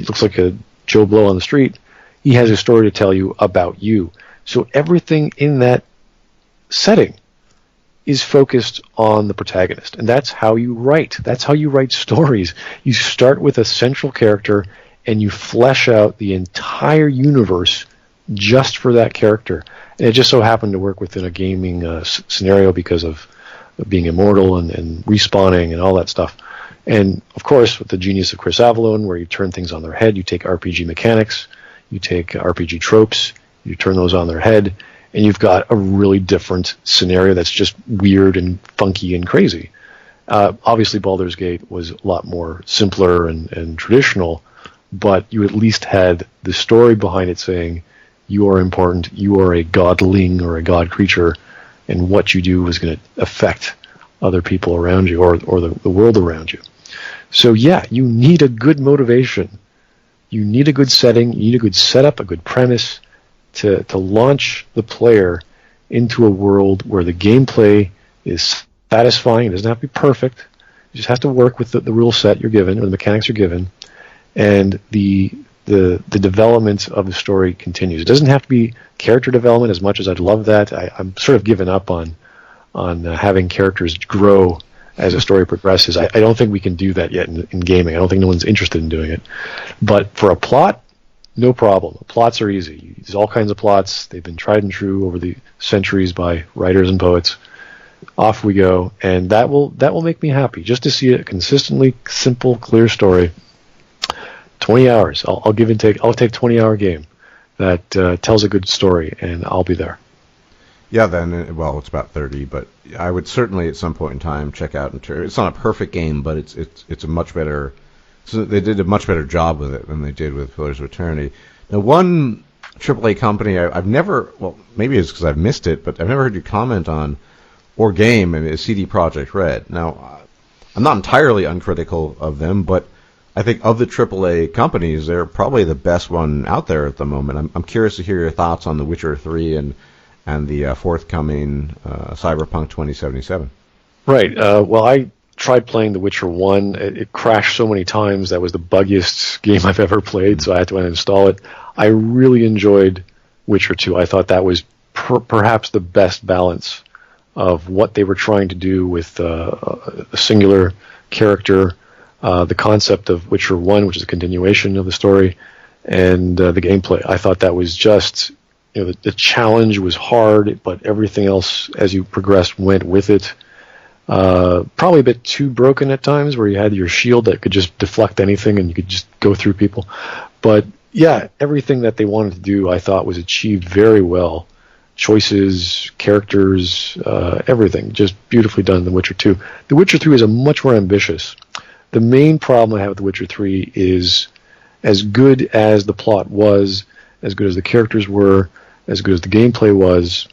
looks like a Joe Blow on the street, he has a story to tell you about you. So everything in that setting is focused on the protagonist. And that's how you write. That's how you write stories. You start with a central character and you flesh out the entire universe just for that character. And it just so happened to work within a gaming scenario because of being immortal and respawning and all that stuff. And, of course, with the genius of Chris Avellone, where you turn things on their head, you take RPG mechanics, you take RPG tropes, you turn those on their head, and you've got a really different scenario that's just weird and funky and crazy. Obviously, Baldur's Gate was a lot more simpler and traditional, but you at least had the story behind it saying, you are important, you are a godling or a god creature, and what you do is going to affect other people around you or the world around you. So yeah, you need a good motivation. You need a good setting, you need a good setup, a good premise to launch the player into a world where the gameplay is satisfying. It doesn't have to be perfect. You just have to work with the rule set you're given, or the mechanics you're given, and the development of the story continues. It doesn't have to be character development as much as I'd love that. I'm sort of given up on having characters grow as a story progresses. I don't think we can do that yet in gaming. I don't think no one's interested in doing it. But for a plot, no problem. Plots are easy. There's all kinds of plots. They've been tried and true over the centuries by writers and poets. off we go, and that will make me happy just to see a consistently simple, clear story. 20 hours. I'll give and take. I'll take 20-hour game that tells a good story, and I'll be there. Yeah, then, well, it's about 30, but I would certainly at some point in time check out. It's not a perfect game, but it's a much better. So they did a much better job with it than they did with Pillars of Eternity. Now, one AAA company I've never, well, maybe it's because I've missed it, but I've never heard you comment on or game, and is CD Projekt Red. Now, I'm not entirely uncritical of them, but I think of the AAA companies, they're probably the best one out there at the moment. I'm curious to hear your thoughts on The Witcher 3 and the forthcoming Cyberpunk 2077. Right. Well, I tried playing The Witcher 1. It crashed so many times. That was the buggiest game I've ever played, so I had to uninstall it. I really enjoyed Witcher 2. I thought that was perhaps the best balance of what they were trying to do with a singular character, the concept of Witcher 1, which is a continuation of the story, and the gameplay. I thought that was just, the challenge was hard, but everything else as you progressed went with it. Probably a bit too broken at times, where you had your shield that could just deflect anything and you could just go through people. But yeah, everything that they wanted to do, I thought, was achieved very well. Choices, characters, everything, just beautifully done in The Witcher 2. The Witcher 3 is a much more ambitious. The main problem I have with The Witcher 3 is, as good as the plot was, as good as the characters were, as good as the gameplay was,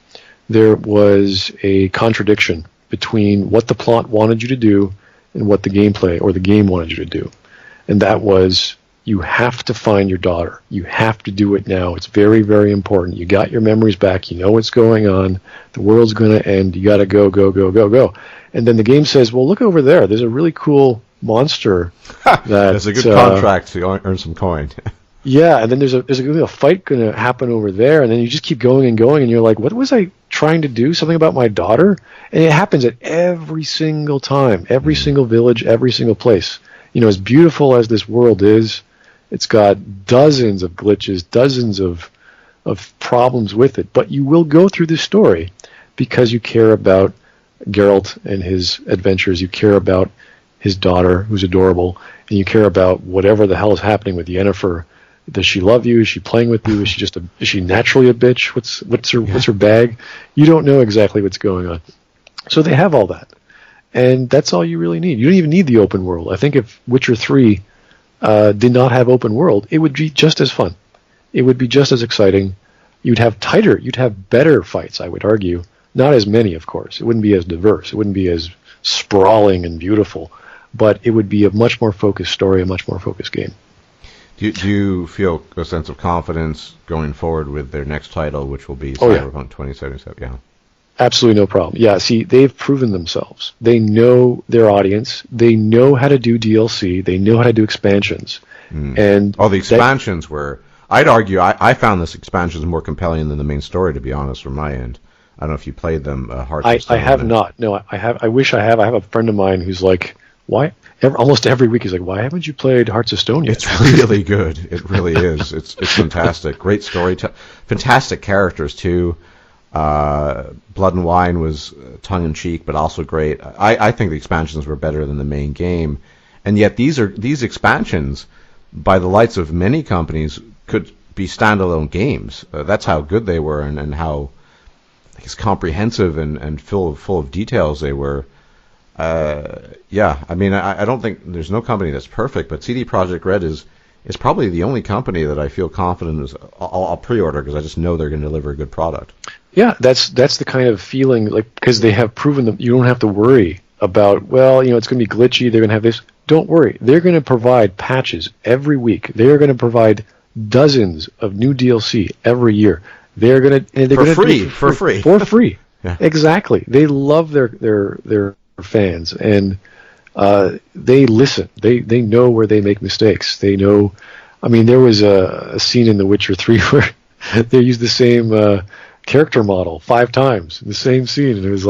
there was a contradiction between what the plot wanted you to do and what the gameplay or the game wanted you to do. And that was, you have to find your daughter. You have to do it now. It's very, very important. You got your memories back. You know what's going on. The world's going to end. You got to go, go, go, go, go. And then the game says, well, look over there. There's a really cool monster. That's a good contract to earn some coin. Yeah, and then there's a fight going to happen over there, and then you just keep going and going, and you're like, what was I trying to do? Something about my daughter? And it happens at every single time, every single village, every single place. As beautiful as this world is, it's got dozens of glitches, dozens of problems with it, but you will go through this story because you care about Geralt and his adventures, you care about his daughter, who's adorable, and you care about whatever the hell is happening with Yennefer. Does she love you? Is she playing with you? Is she naturally a bitch? What's her bag? You don't know exactly what's going on. So they have all that. And that's all you really need. You don't even need the open world. I think if Witcher 3 did not have open world, it would be just as fun. It would be just as exciting. You'd have better fights, I would argue. Not as many, of course. It wouldn't be as diverse. It wouldn't be as sprawling and beautiful. But it would be a much more focused story, a much more focused game. Do you feel a sense of confidence going forward with their next title, which will be Cyberpunk 2077? Yeah. Absolutely no problem. Yeah, see, they've proven themselves. They know their audience. They know how to do DLC. They know how to do expansions. And the expansions were... I'd argue I found this expansions more compelling than the main story, to be honest, from my end. I don't know if you played them, Hearts of Stone. I have not. No, I have. I wish I have. I have a friend of mine who's like, why? Almost every week he's like, why haven't you played Hearts of Stone yet? It's really good. It really is. It's fantastic. Great story. Fantastic characters, too. Blood and Wine was tongue-in-cheek, but also great. I think the expansions were better than the main game. And yet these expansions, by the lights of many companies, could be standalone games. That's how good they were and how, I guess, comprehensive and full of details they were. I mean, I don't think there's no company that's perfect, but CD Projekt Red is probably the only company that I feel confident is I'll pre-order because I just know they're going to deliver a good product. Yeah, that's the kind of feeling, like, because they have proven that you don't have to worry about, it's going to be glitchy, they're going to have this. Don't worry. They're going to provide patches every week. They're going to provide dozens of new DLC every year. They're going to for free. For free. Yeah. Exactly. They love their fans, and they listen. They know where they make mistakes. They know. I mean, there was a scene in The Witcher 3 where they used the same character model 5 times in the same scene, and it was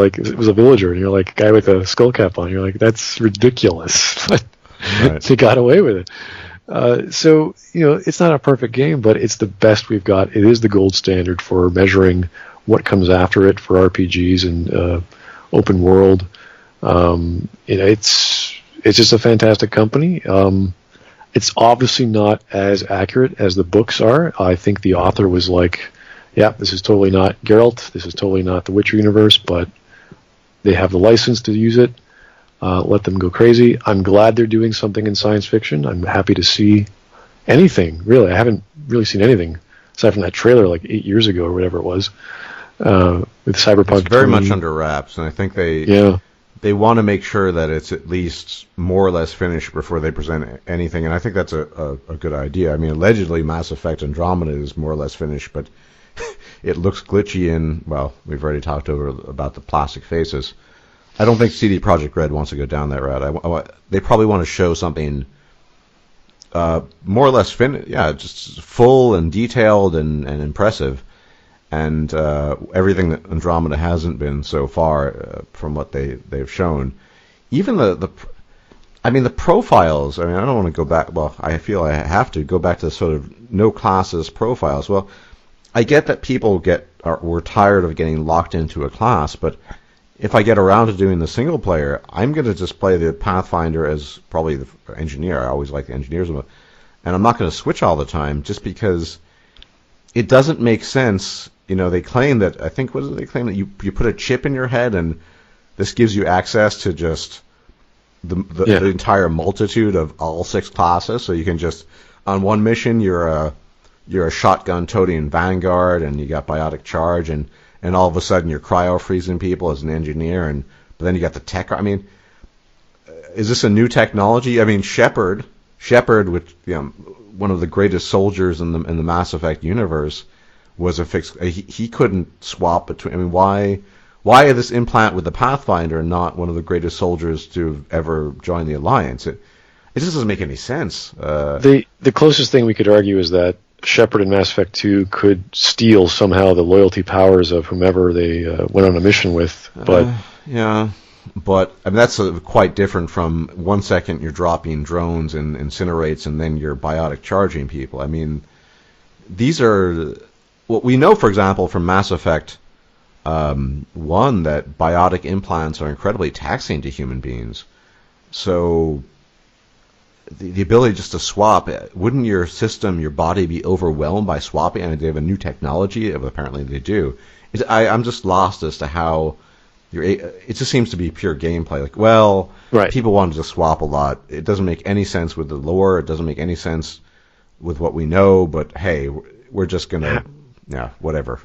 a villager, and you're like, a guy with a skull cap on. You're like, that's ridiculous. Right. They got away with it. So it's not a perfect game, but it's the best we've got. It is the gold standard for measuring what comes after it for RPGs and open world. It's just a fantastic company. It's obviously not as accurate as the books are. I think the author was like, yeah, this is totally not Geralt, this is totally not the Witcher universe, but they have the license to use it. Let them go crazy. I'm glad they're doing something in science fiction. I'm happy to see anything, really. I haven't really seen anything, aside from that trailer like 8 years ago or whatever it was, with Cyberpunk. It's very much under wraps, and I think they want to make sure that it's at least more or less finished before they present anything, and I think that's a good idea. I mean, allegedly Mass Effect Andromeda is more or less finished, but it looks glitchy, and, well, we've already talked about the plastic faces. I don't think CD Projekt Red wants to go down that route. They probably want to show something more or less finished, just full and detailed and impressive, and everything that Andromeda hasn't been so far from what they've shown. Even the profiles. I mean, I don't want to go back. Well, I feel I have to go back to the sort of no classes profiles. Well, I get that people were tired of getting locked into a class, but if I get around to doing the single player, I'm going to just play the Pathfinder as probably the engineer. I always like the engineers, and I'm not going to switch all the time just because it doesn't make sense. You know, they claim that, I think, what did they claim, that you put a chip in your head and this gives you access to just the entire multitude of all 6 classes. So you can just, on one mission, you're a shotgun-toting vanguard and you got biotic charge, and all of a sudden you're cryo-freezing people as an engineer, but then you got the tech. I mean, is this a new technology? I mean, Shepard, which, one of the greatest soldiers in the Mass Effect universe, was a fixed. He couldn't swap between. I mean, why this implant with the Pathfinder and not one of the greatest soldiers to have ever joined the Alliance? It just doesn't make any sense. The closest thing we could argue is that Shepard in Mass Effect 2 could steal somehow the loyalty powers of whomever they went on a mission with. But but I mean, that's quite different from 1 second you're dropping drones and incinerates, and then you're biotic charging people. I mean, these are what we know, for example, from Mass Effect 1, that biotic implants are incredibly taxing to human beings. So the ability just to swap, wouldn't your system, your body, be overwhelmed by swapping? I mean, they have a new technology. Apparently they do. I'm just lost as to how it just seems to be pure gameplay. Like, well, people wanted to swap a lot. It doesn't make any sense with the lore. It doesn't make any sense with what we know. But hey, we're just gonna, whatever.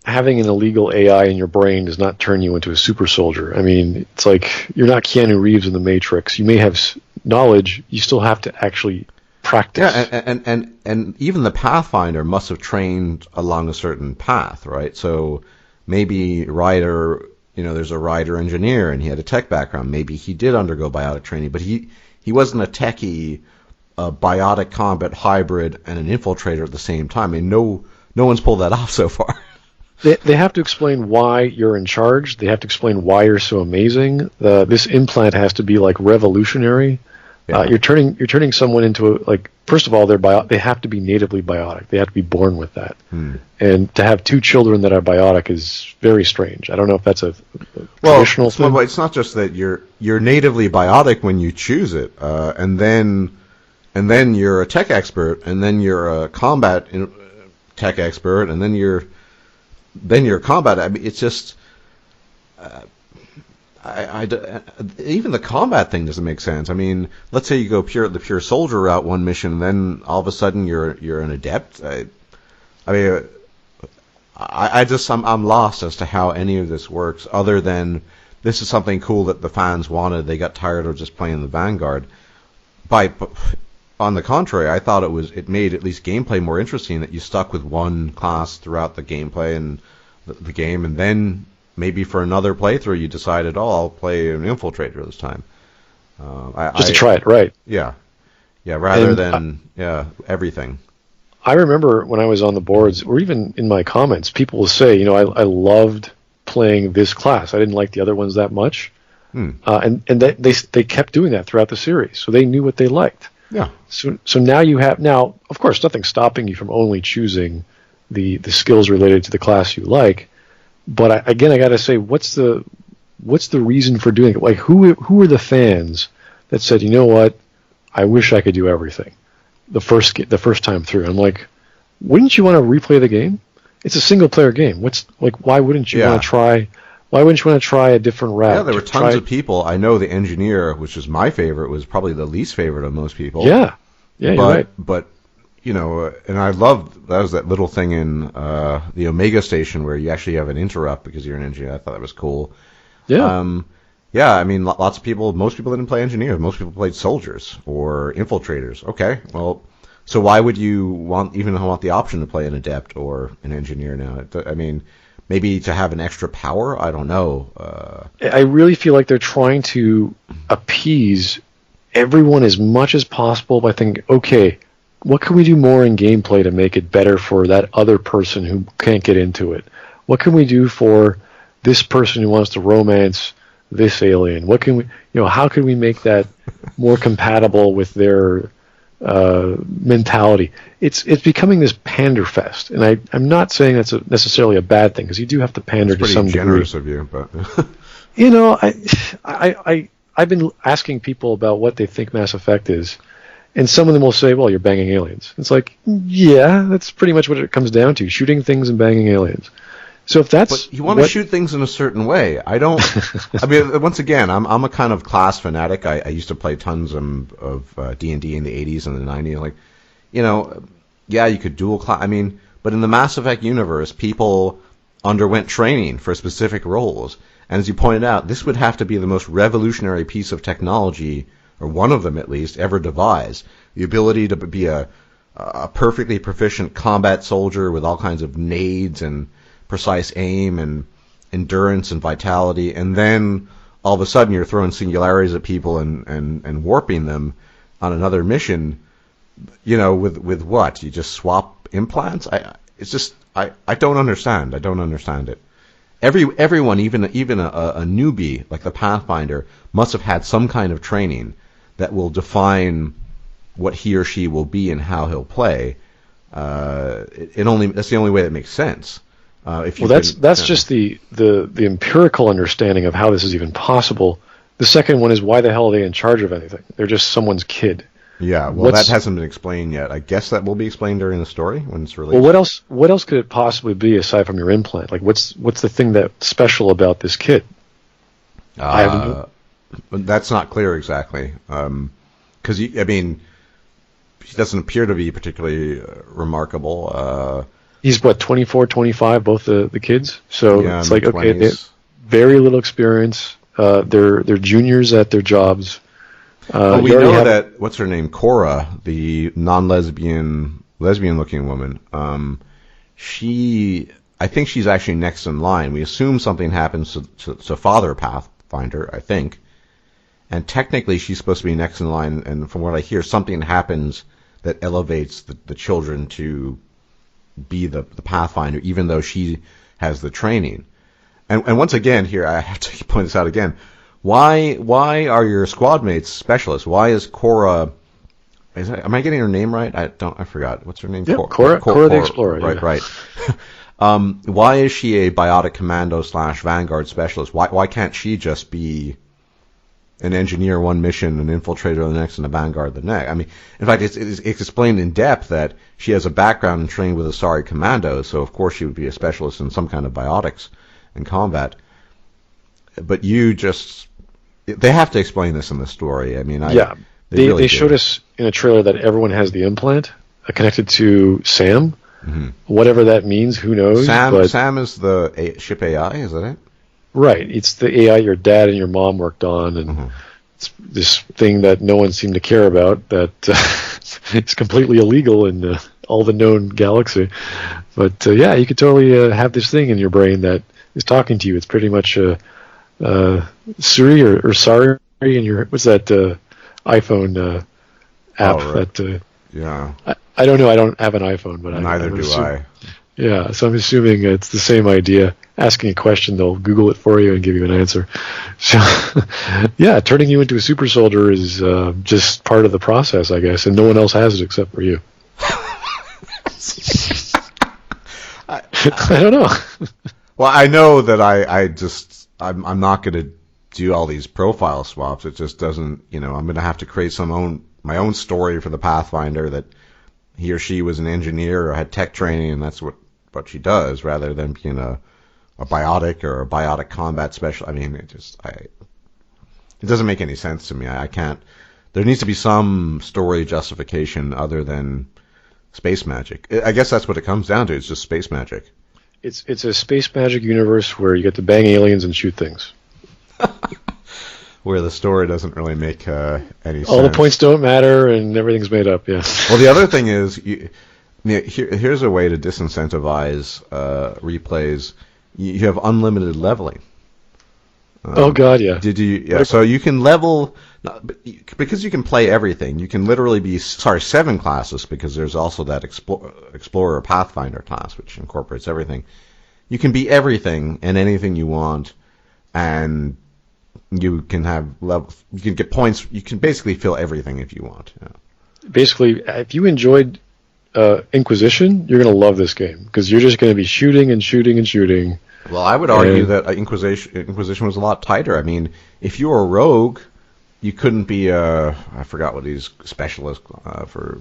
Having an illegal AI in your brain does not turn you into a super soldier. I mean, it's like you're not Keanu Reeves in The Matrix. You may have knowledge, you still have to actually practice. Yeah, and even the Pathfinder must have trained along a certain path, right? So maybe Ryder, there's a Ryder engineer and he had a tech background. Maybe he did undergo biotic training, but he wasn't a techie, a biotic combat hybrid, and an infiltrator at the same time. I mean, no one's pulled that off so far. They have to explain why you're in charge. They have to explain why you're so amazing. This implant has to be like revolutionary. Yeah. You're turning someone into first of all, they have to be natively biotic. They have to be born with that. And to have 2 children that are biotic is very strange. I don't know if that's a traditional thing. Well, it's not just that you're natively biotic when you choose it, and then you're a tech expert, and then you're a combat tech expert, and then you're combat. I mean, it's just, even the combat thing doesn't make sense. I mean, let's say you go the pure soldier route one mission, and then all of a sudden you're an adept. I'm lost as to how any of this works, other than this is something cool that the fans wanted. They got tired of just playing the Vanguard. On the contrary, I thought it made at least gameplay more interesting, that you stuck with one class throughout the gameplay and the game, and then maybe for another playthrough you decided, I'll play an infiltrator this time. Just to try it, right? Yeah, rather than everything. I remember when I was on the boards, or even in my comments, people will say, I loved playing this class. I didn't like the other ones that much, and they kept doing that throughout the series, so they knew what they liked. Yeah. So now of course, nothing's stopping you from only choosing the skills related to the class you like, but I got to say, what's the what's the reason for doing it? Like, who are the fans that said, you know what, I wish I could do everything the first time through? I'm like, wouldn't you want to replay the game? It's a single player game. Why wouldn't you want to try? Why wouldn't you want to try a different route? Yeah, there were tons of people. I know the engineer, which was my favorite, was probably the least favorite of most people. Yeah, you're right. But you know, and I loved that was that little thing in the Omega station where you actually have an interrupt because you're an engineer. I thought that was cool. Yeah. Yeah, I mean, lots of people. Most people didn't play engineers. Most people played soldiers or infiltrators. Okay, well, so why would you want the option to play an adept or an engineer now? I mean, maybe to have an extra power. I don't know. I really feel like they're trying to appease everyone as much as possible by thinking, okay, what can we do more in gameplay to make it better for that other person who can't get into it? What can we do for this person who wants to romance this alien? What can we, how can we make that more compatible with their mentality? It's becoming this pander fest, and I'm not saying that's necessarily a bad thing, because you do have to pander to some degree. It's pretty generous of you, but I've been asking people about what they think Mass Effect is, and some of them will say, well, you're banging aliens. It's like, yeah, that's pretty much what it comes down to, shooting things and banging aliens. So if that's... But you want to shoot things in a certain way. I don't... I mean, once again, I'm a kind of class fanatic. I used to play tons of D&D in the 80s and the 90s. Like, yeah, you could dual class... I mean, but in the Mass Effect universe, people underwent training for specific roles. And as you pointed out, this would have to be the most revolutionary piece of technology, or one of them at least, ever devised. The ability to be a perfectly proficient combat soldier with all kinds of nades and precise aim and endurance and vitality, and then all of a sudden you're throwing singularities at people and warping them on another mission, with what? You just swap implants? I don't understand. I don't understand it. Everyone, even a newbie like the Pathfinder, must have had some kind of training that will define what he or she will be and how he'll play. That's the only way that makes sense. That's just the empirical understanding of how this is even possible. The second one is, why the hell are they in charge of anything? They're just someone's kid. Yeah, well, that hasn't been explained yet. I guess that will be explained during the story when it's released. Well, what else could it possibly be aside from your implant? Like, what's the thing that's special about this kid? That's not clear exactly. Because he doesn't appear to be particularly remarkable. He's 24, 25, both the kids. So yeah, it's like, 20s. Okay, they have very little experience. They're juniors at their jobs. Well, we know that, what's her name, Cora, the lesbian looking woman, I think she's actually next in line. We assume something happens to Father Pathfinder, I think. And technically she's supposed to be next in line, and from what I hear, something happens that elevates the children to be the Pathfinder, even though she has the training. And once again, here, I have to point this out again. Why are your squad mates specialists? Why is Cora... am I getting her name right? I forgot. What's her name? Yeah, Cora the Explorer. Right. Why is she a biotic commando / Vanguard specialist? Why can't she just be an engineer one mission, an infiltrator the next, and a Vanguard the next? I mean, in fact, it's explained in depth that she has a background and trained with Asari commandos, so of course she would be a specialist in some kind of biotics and combat. But they have to explain this in the story. I mean, they showed us in a trailer that everyone has the implant connected to Sam. Mm-hmm. Whatever that means, who knows? Sam is the ship AI, is that it? Right. It's the AI your dad and your mom worked on, and mm-hmm. It's this thing that no one seemed to care about, that it's completely illegal in all the known galaxy. But yeah, you could totally have this thing in your brain that is talking to you. It's pretty much Siri or Sari in your, what's that iPhone app? Oh, right. That yeah. I don't know. I don't have an iPhone, but neither do I. Yeah, so I'm assuming it's the same idea. Asking a question, they'll Google it for you and give you an answer. So, yeah, turning you into a super soldier is just part of the process, I guess, and no one else has it except for you. I don't know. Well, I know that I just I'm not going to do all these profile swaps. It just doesn't, I'm going to have to create my own story for the Pathfinder that he or she was an engineer or had tech training, and that's what she does, rather than being a biotic or a biotic combat special. I mean, it doesn't make any sense to me. I can't. There needs to be some story justification other than space magic. I guess that's what it comes down to. It's just space magic. It's a space magic universe where you get to bang aliens and shoot things. Where the story doesn't really make any sense. All the points don't matter and everything's made up, yeah. Well, the other thing is, here's a way to disincentivize replays. You have unlimited leveling. Oh God, yeah. Yeah. So you can level, because you can play everything. You can literally be 7 classes, because there's also that Explorer Pathfinder class which incorporates everything. You can be everything and anything you want, and you can have levels. You can get points. You can basically fill everything if you want. Yeah. Basically, if you enjoyed Inquisition, you're going to love this game, because you're just going to be shooting and shooting and shooting. Well, I would argue that Inquisition was a lot tighter. I mean, if you were a rogue, you couldn't be I forgot what he's specialist for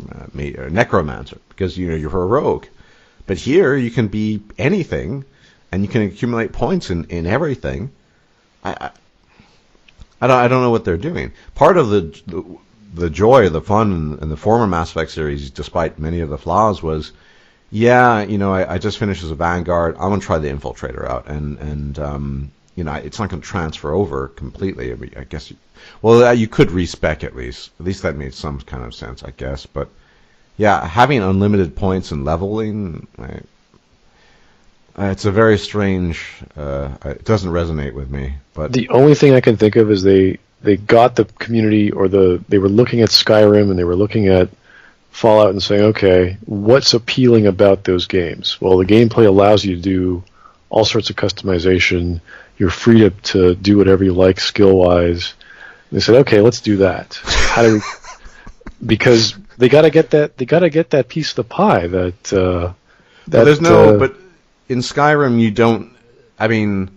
necromancer, because you're a rogue. But here you can be anything, and you can accumulate points in everything. I don't know what they're doing. Part of the joy, the fun, in the former Mass Effect series, despite many of the flaws, was, I just finished as a Vanguard. I'm gonna try the Infiltrator out, and it's not gonna transfer over completely. I guess, you could respec at least. At least that made some kind of sense, I guess. But yeah, having unlimited points and leveling, it's a very strange. It doesn't resonate with me. But the only thing I can think of is they got the community, or they were looking at Skyrim and they were looking at Fallout and saying, okay, what's appealing about those games? Well, the gameplay allows you to do all sorts of customization. You're free to do whatever you like skill-wise. They said, okay, let's do that. How do we? Because they got to get that. They got to get that piece of the pie. But in Skyrim you don't. I mean,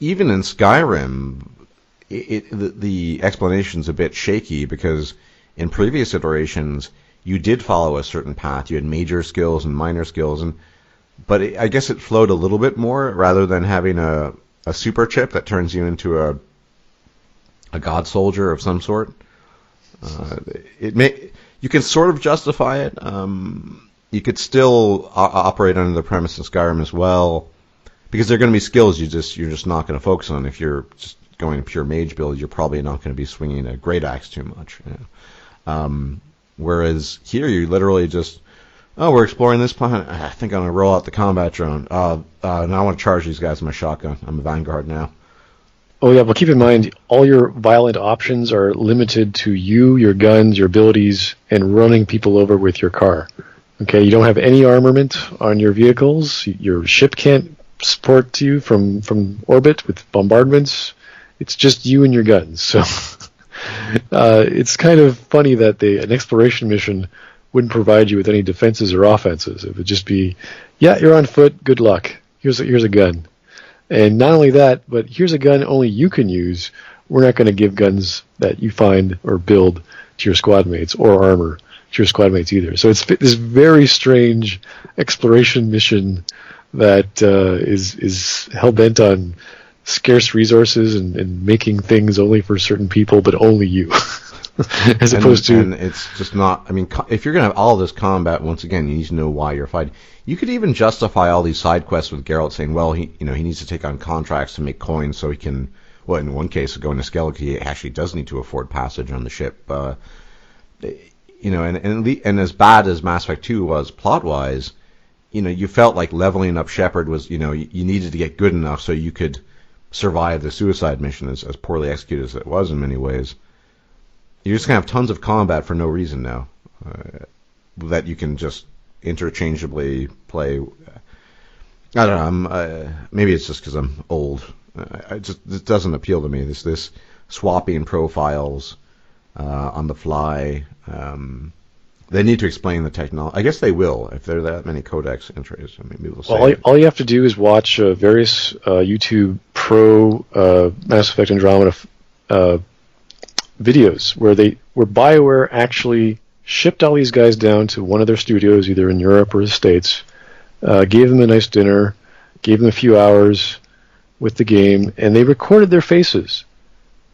even in Skyrim, the explanation's a bit shaky, because in previous iterations, you did follow a certain path. You had major skills and minor skills, but I guess it flowed a little bit more, rather than having a super chip that turns you into a god soldier of some sort. You can sort of justify it. You could still operate under the premise in Skyrim as well, because there are going to be skills you're just not going to focus on. If you're just going a pure mage build, you're probably not going to be swinging a great axe too much. Whereas here, you literally just, we're exploring this planet. I think I'm going to roll out the combat drone. Now I want to charge these guys with my shotgun. I'm a Vanguard now. Oh yeah, well keep in mind, all your violent options are limited to you, your guns, your abilities, and running people over with your car. Okay, you don't have any armament on your vehicles. Your ship can't support you from orbit with bombardments. It's just you and your guns. So it's kind of funny that an exploration mission wouldn't provide you with any defenses or offenses. It would just be, you're on foot, good luck. Here's a gun. And not only that, but here's a gun only you can use. We're not going to give guns that you find or build to your squad mates, or armor to your squad mates either. So it's this very strange exploration mission that is hell-bent on scarce resources and making things only for certain people, but only you. Opposed to... And it's just not... I mean, if you're going to have all this combat, once again, you need to know why you're fighting. You could even justify all these side quests with Geralt saying, well, he needs to take on contracts to make coins so he can... Well, in one case, going to Skellige, he actually does need to afford passage on the ship. And as bad as Mass Effect 2 was plot-wise, you felt like leveling up Shepard was, you needed to get good enough so you could survive the suicide mission, as poorly executed as it was in many ways. You're just going to have tons of combat for no reason now, that you can just interchangeably play. I don't know. Maybe it's just because I'm old. It doesn't appeal to me. This swapping profiles on the fly, They need to explain the technology. I guess they will if there are that many codex entries. I mean, people say. Well, all you have to do is watch various YouTube pro Mass Effect Andromeda videos where BioWare actually shipped all these guys down to one of their studios, either in Europe or the States, gave them a nice dinner, gave them a few hours with the game, and they recorded their faces.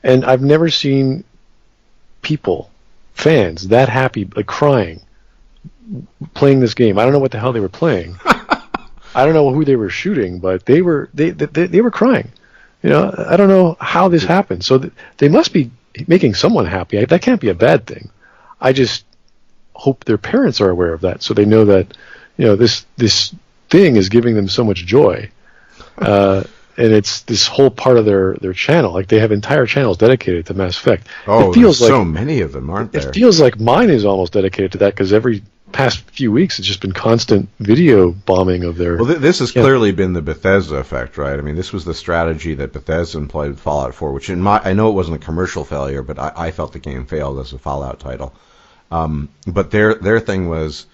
And I've never seen people, fans, that happy, like crying, playing this game. I don't know what the hell they were playing. I don't know who they were shooting, but they were crying. You know, I don't know how this happened. So they must be making someone happy. That can't be a bad thing. I just hope their parents are aware of that, so they know that, you know, this thing is giving them so much joy. And it's this whole part of their channel. Like, they have entire channels dedicated to Mass Effect. Oh, it feels there's so many of them, aren't there? It feels like mine is almost dedicated to that, because every past few weeks it's just been constant video bombing of their... Well, this has clearly been the Bethesda effect, right? I mean, this was the strategy that Bethesda employed with Fallout 4, which I know it wasn't a commercial failure, but I felt the game failed as a Fallout title. But their thing was,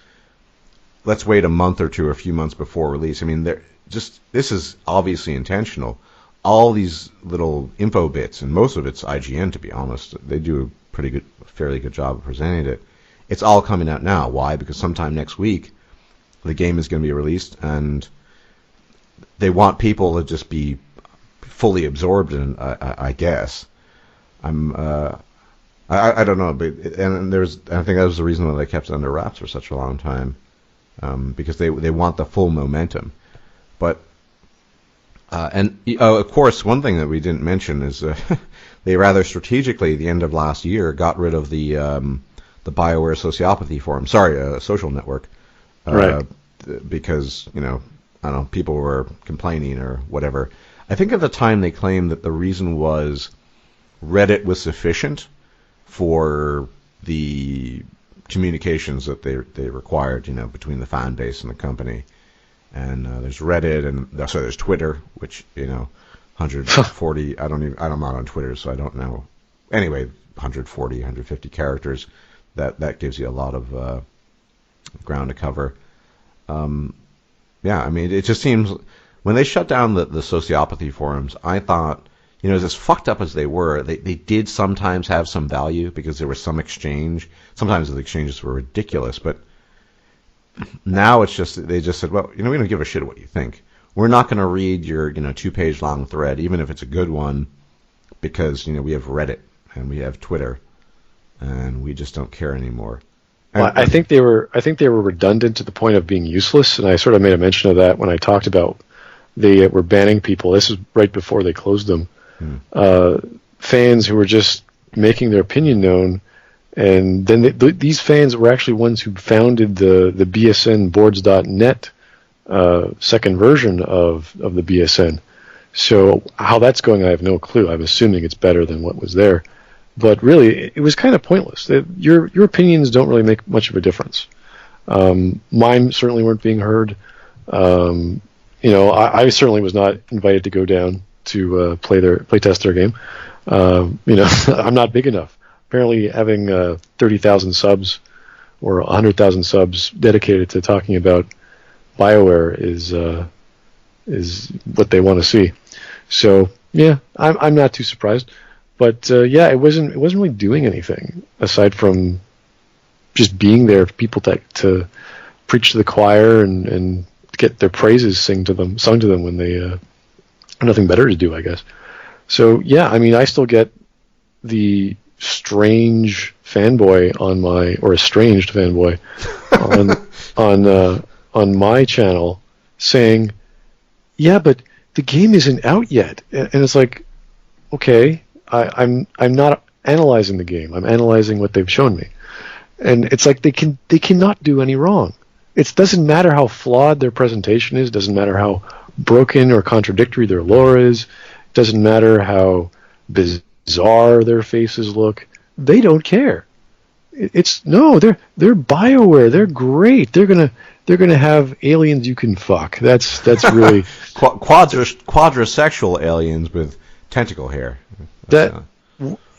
let's wait a month or two, or a few months before release. I mean, this is obviously intentional. All these little info bits, and most of it's IGN, to be honest. They do a fairly good job of presenting it. It's all coming out now. Why? Because sometime next week, the game is going to be released, and they want people to just be fully absorbed in. I guess. I don't know, but I think that was the reason why they kept it under wraps for such a long time, because they want the full momentum. But of course, one thing that we didn't mention is they rather strategically, at the end of last year, got rid of the BioWare sociopathy forum. Sorry, social network. Right. Because, you know, I don't know, people were complaining or whatever. I think at the time they claimed that the reason was Reddit was sufficient for the communications that they required, you know, between the fan base and the company. And there's Reddit, and there's Twitter, which, you know, 140. I'm not on Twitter, so I don't know. Anyway, 140, 150 characters. That gives you a lot of ground to cover. Yeah, I mean, it just seems when they shut down the sociopathy forums, I thought, you know, as fucked up as they were, they did sometimes have some value because there was some exchange. Sometimes the exchanges were ridiculous, but now it's just, they just said, well, you know, we don't give a shit what you think. We're not going to read your, you know, 2-page long thread, even if it's a good one, because, you know, we have Reddit and we have Twitter, and we just don't care anymore. Well, I think they were redundant to the point of being useless, and I sort of made a mention of that when I talked about they were banning people. This was right before they closed them. Fans who were just making their opinion known. And then these fans were actually ones who founded the BSN boards.net second version of the BSN. So how that's going, I have no clue. I'm assuming it's better than what was there. But really, it was kind of pointless. Your opinions don't really make much of a difference. Mine certainly weren't being heard. You know, I certainly was not invited to go down to play test their game. You know, I'm not big enough. Apparently, having 30,000 subs or 100,000 subs dedicated to talking about BioWare is what they want to see. So yeah, I'm not too surprised. But yeah, it wasn't really doing anything aside from just being there for people to preach to the choir and get their praises sung to them when they have nothing better to do, I guess. So yeah, I mean, I still get the strange fanboy estranged fanboy on my channel saying, yeah, but the game isn't out yet, and it's like, okay, I'm not analyzing the game. I'm analyzing what they've shown me, and it's like they cannot do any wrong. It doesn't matter how flawed their presentation is. Doesn't matter how broken or contradictory their lore is. Doesn't matter how bizarre their faces look. They don't care. They're BioWare. They're great. They're gonna have aliens you can fuck. That's really quadrisexual aliens with tentacle hair. That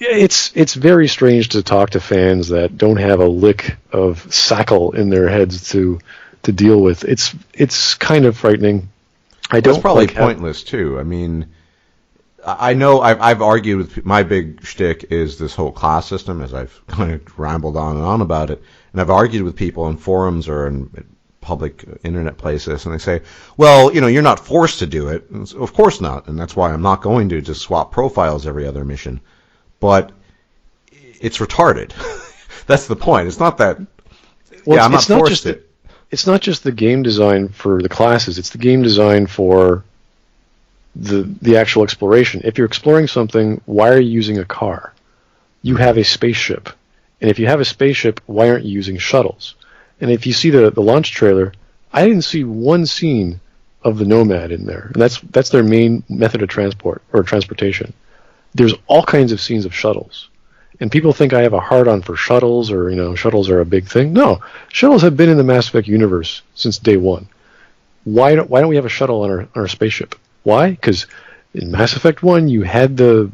It's very strange to talk to fans that don't have a lick of sackle in their heads to deal with. It's kind of frightening. That's probably pointless too. I mean, I know I've argued with my big shtick is this whole class system, as I've kind of rambled on and on about it, and I've argued with people in forums or in public internet places, and they say, well, you're not forced to do it. And of course not, and that's why I'm not going to just swap profiles every other mission. But it's retarded. That's the point. It's not that. Well, I'm not forced to. It's not just the game design for the classes. It's the game design for the actual exploration. If you're exploring something, why are you using a car? You have a spaceship. And if you have a spaceship, why aren't you using shuttles? And if you see the launch trailer, I didn't see one scene of the Nomad in there. And that's their main method of transport or transportation. There's all kinds of scenes of shuttles. And people think I have a hard-on for shuttles or, shuttles are a big thing. No, shuttles have been in the Mass Effect universe since day one. Why don't we have a shuttle on our spaceship? Why? Because in Mass Effect 1, you had the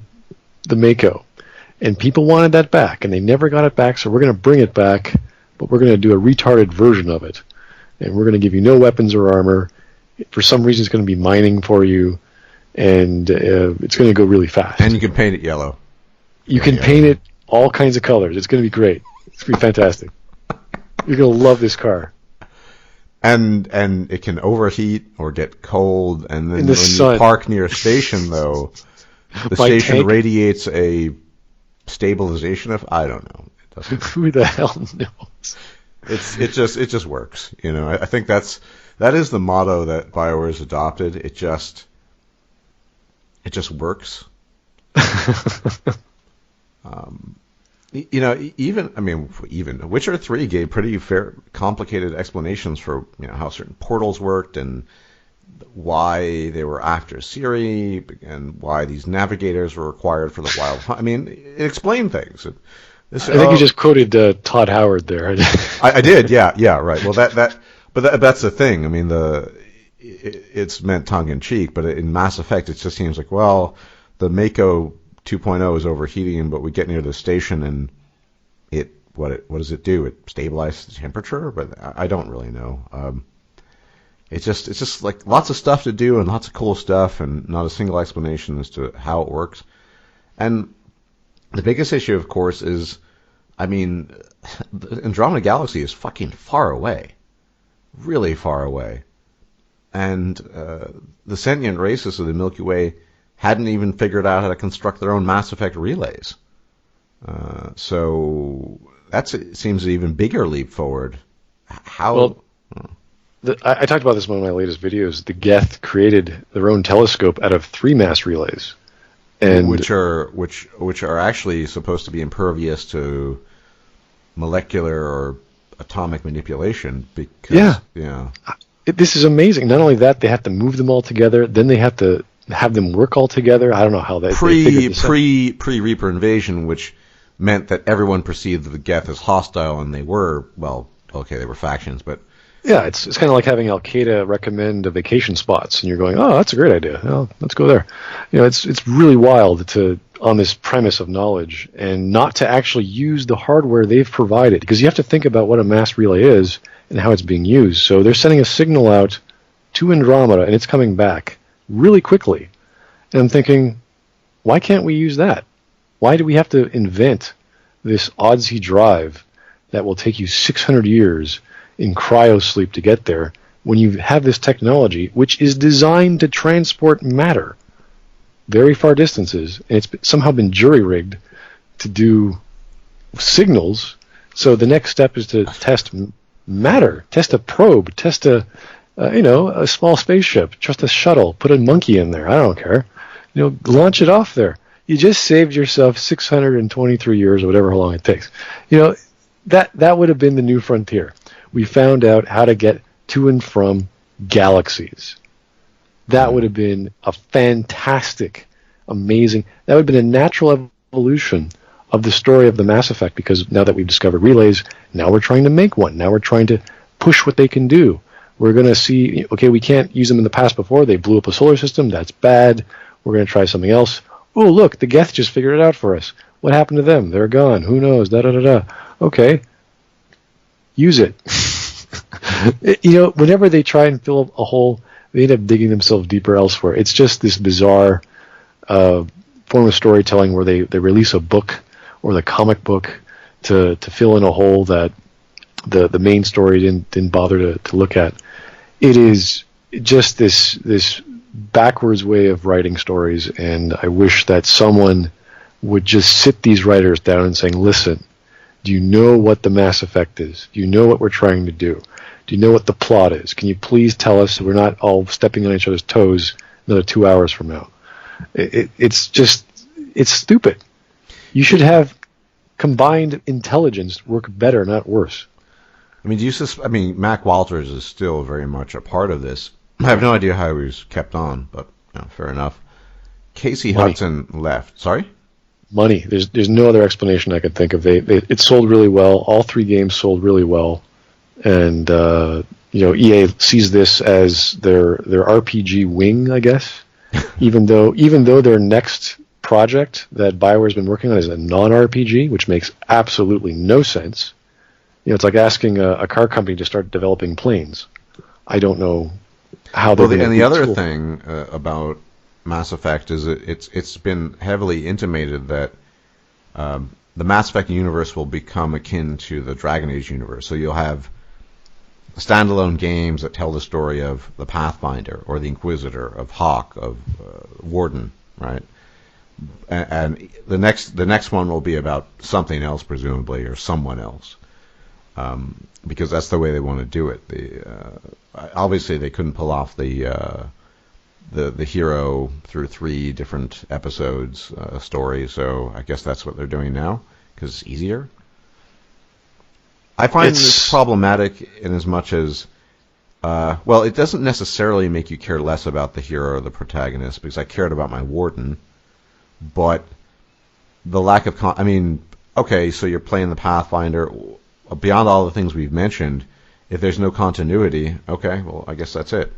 Mako. And people wanted that back, and they never got it back, so we're going to bring it back, but we're going to do a retarded version of it. And we're going to give you no weapons or armor. For some reason, it's going to be mining for you. And it's going to go really fast. And you can paint it yellow. You can paint it all kinds of colors. It's going to be great. It's going to be fantastic. You're going to love this car. And it can overheat or get cold. And then when sun. You park near a station, though, the station radiates a stabilization of, I don't know. It doesn't. Who the hell knows? It just works. I think that is the motto that Bioware has adopted. It just works. Even Witcher 3 gave pretty complicated explanations for how certain portals worked and why they were after Ciri and why these navigators were required for the wild hunt. I mean, it explained things. I think you just quoted Todd Howard there. I did, yeah, right. Well, that's the thing. I mean, it's meant tongue in cheek, but in Mass Effect, it just seems like, well, the Mako 2.0 is overheating, but we get near the station and what does it do? It stabilizes the temperature, but I don't really know. It's just like lots of stuff to do and lots of cool stuff, and not a single explanation as to how it works. And the biggest issue, of course, is, the Andromeda Galaxy is fucking far away, really far away. And the sentient races of the Milky Way hadn't even figured out how to construct their own Mass Effect relays. So that seems an even bigger leap forward. How? I talked about this in one of my latest videos. The Geth created their own telescope out of 3 mass relays, and which are actually supposed to be impervious to molecular or atomic manipulation. Because, this is amazing. Not only that, they have to move them all together. Then they have to have them work all together. I don't know how they figured this out. Pre-Reaper invasion, which meant that everyone perceived the Geth as hostile, and they were, they were factions, but yeah, it's kind of like having Al Qaeda recommend vacation spots, and you're going, oh, that's a great idea. Well, let's go there. It's really wild on this premise of knowledge, and not to actually use the hardware they've provided, because you have to think about what a mass relay is and how it's being used. So they're sending a signal out to Andromeda, and it's coming back really quickly. And I'm thinking, why can't we use that? Why do we have to invent this oddsy drive that will take you 600 years in cryosleep to get there when you have this technology which is designed to transport matter very far distances, and it's somehow been jury-rigged to do signals? So the next step is to test matter, test a probe, test a small spaceship, just a shuttle, put a monkey in there, I don't care. Launch it off there. You just saved yourself 623 years or whatever long it takes. That would have been the new frontier. We found out how to get to and from galaxies. That would have been a fantastic, amazing, that would have been a natural evolution of the story of the Mass Effect, because now that we've discovered relays, now we're trying to make one. Now we're trying to push what they can do. We're going to see, okay, we can't use them in the past before. They blew up a solar system. That's bad. We're going to try something else. Oh, look, the Geth just figured it out for us. What happened to them? They're gone. Who knows? Da da da da. Okay, use it. Whenever they try and fill a hole, they end up digging themselves deeper elsewhere. It's just this bizarre form of storytelling where they release a book or the comic book to fill in a hole that the main story didn't bother to look at. It is just this backwards way of writing stories, and I wish that someone would just sit these writers down and saying, listen, do you know what the Mass Effect is? Do you know what we're trying to do? Do you know what the plot is? Can you please tell us so we're not all stepping on each other's toes another 2 hours from now? It's stupid. You should have combined intelligence work better, not worse. I mean, Mac Walters is still very much a part of this. I have no idea how he was kept on, but fair enough. Casey Hudson left. Sorry? Money. There's no other explanation I could think of. It sold really well. All 3 games sold really well, and EA sees this as their RPG wing, I guess. even though their next project that Bioware's been working on is a non-RPG, which makes absolutely no sense. It's like asking a car company to start developing planes. I don't know how they're going to. And the other thing about Mass Effect is it's been heavily intimated that the Mass Effect universe will become akin to the Dragon Age universe. So you'll have standalone games that tell the story of the Pathfinder or the Inquisitor, of Hawk, of Warden, right? And the next one will be about something else, presumably, or someone else. Because that's the way they want to do it. Obviously, they couldn't pull off the hero through 3 different episodes story, so I guess that's what they're doing now because it's easier. I find this problematic in as much as, it doesn't necessarily make you care less about the hero or the protagonist because I cared about my Warden, but the lack of okay, so you're playing the Pathfinder. Beyond all the things we've mentioned, if there's no continuity, okay, well, I guess that's it.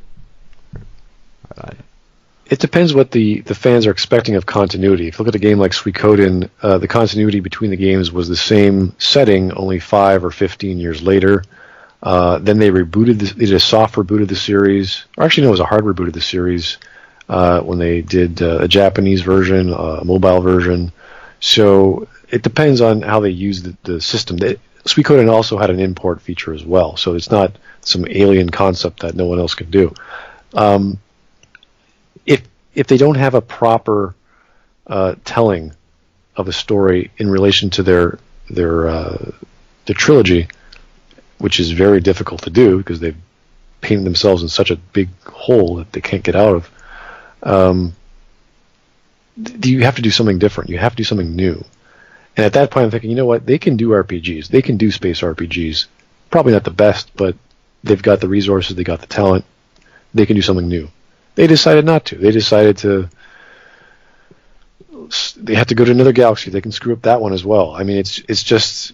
It depends what the fans are expecting of continuity. If you look at a game like Suikoden, the continuity between the games was the same setting, only 5 or 15 years later. Then they rebooted they did a soft reboot of the series, or actually no, it was a hard reboot of the series when they did a Japanese version, a mobile version. So it depends on how they use the system. Suikoden also had an import feature as well, so it's not some alien concept that no one else could do. If they don't have a proper telling of a story in relation to their trilogy, which is very difficult to do because they've painted themselves in such a big hole that they can't get out of, you have to do something different. You have to do something new. And at that point, I'm thinking, you know what? They can do RPGs. They can do space RPGs. Probably not the best, but they've got the resources. They got the talent. They can do something new. They decided not to. They decided they have to go to another galaxy. They can screw up that one as well. I mean, it's this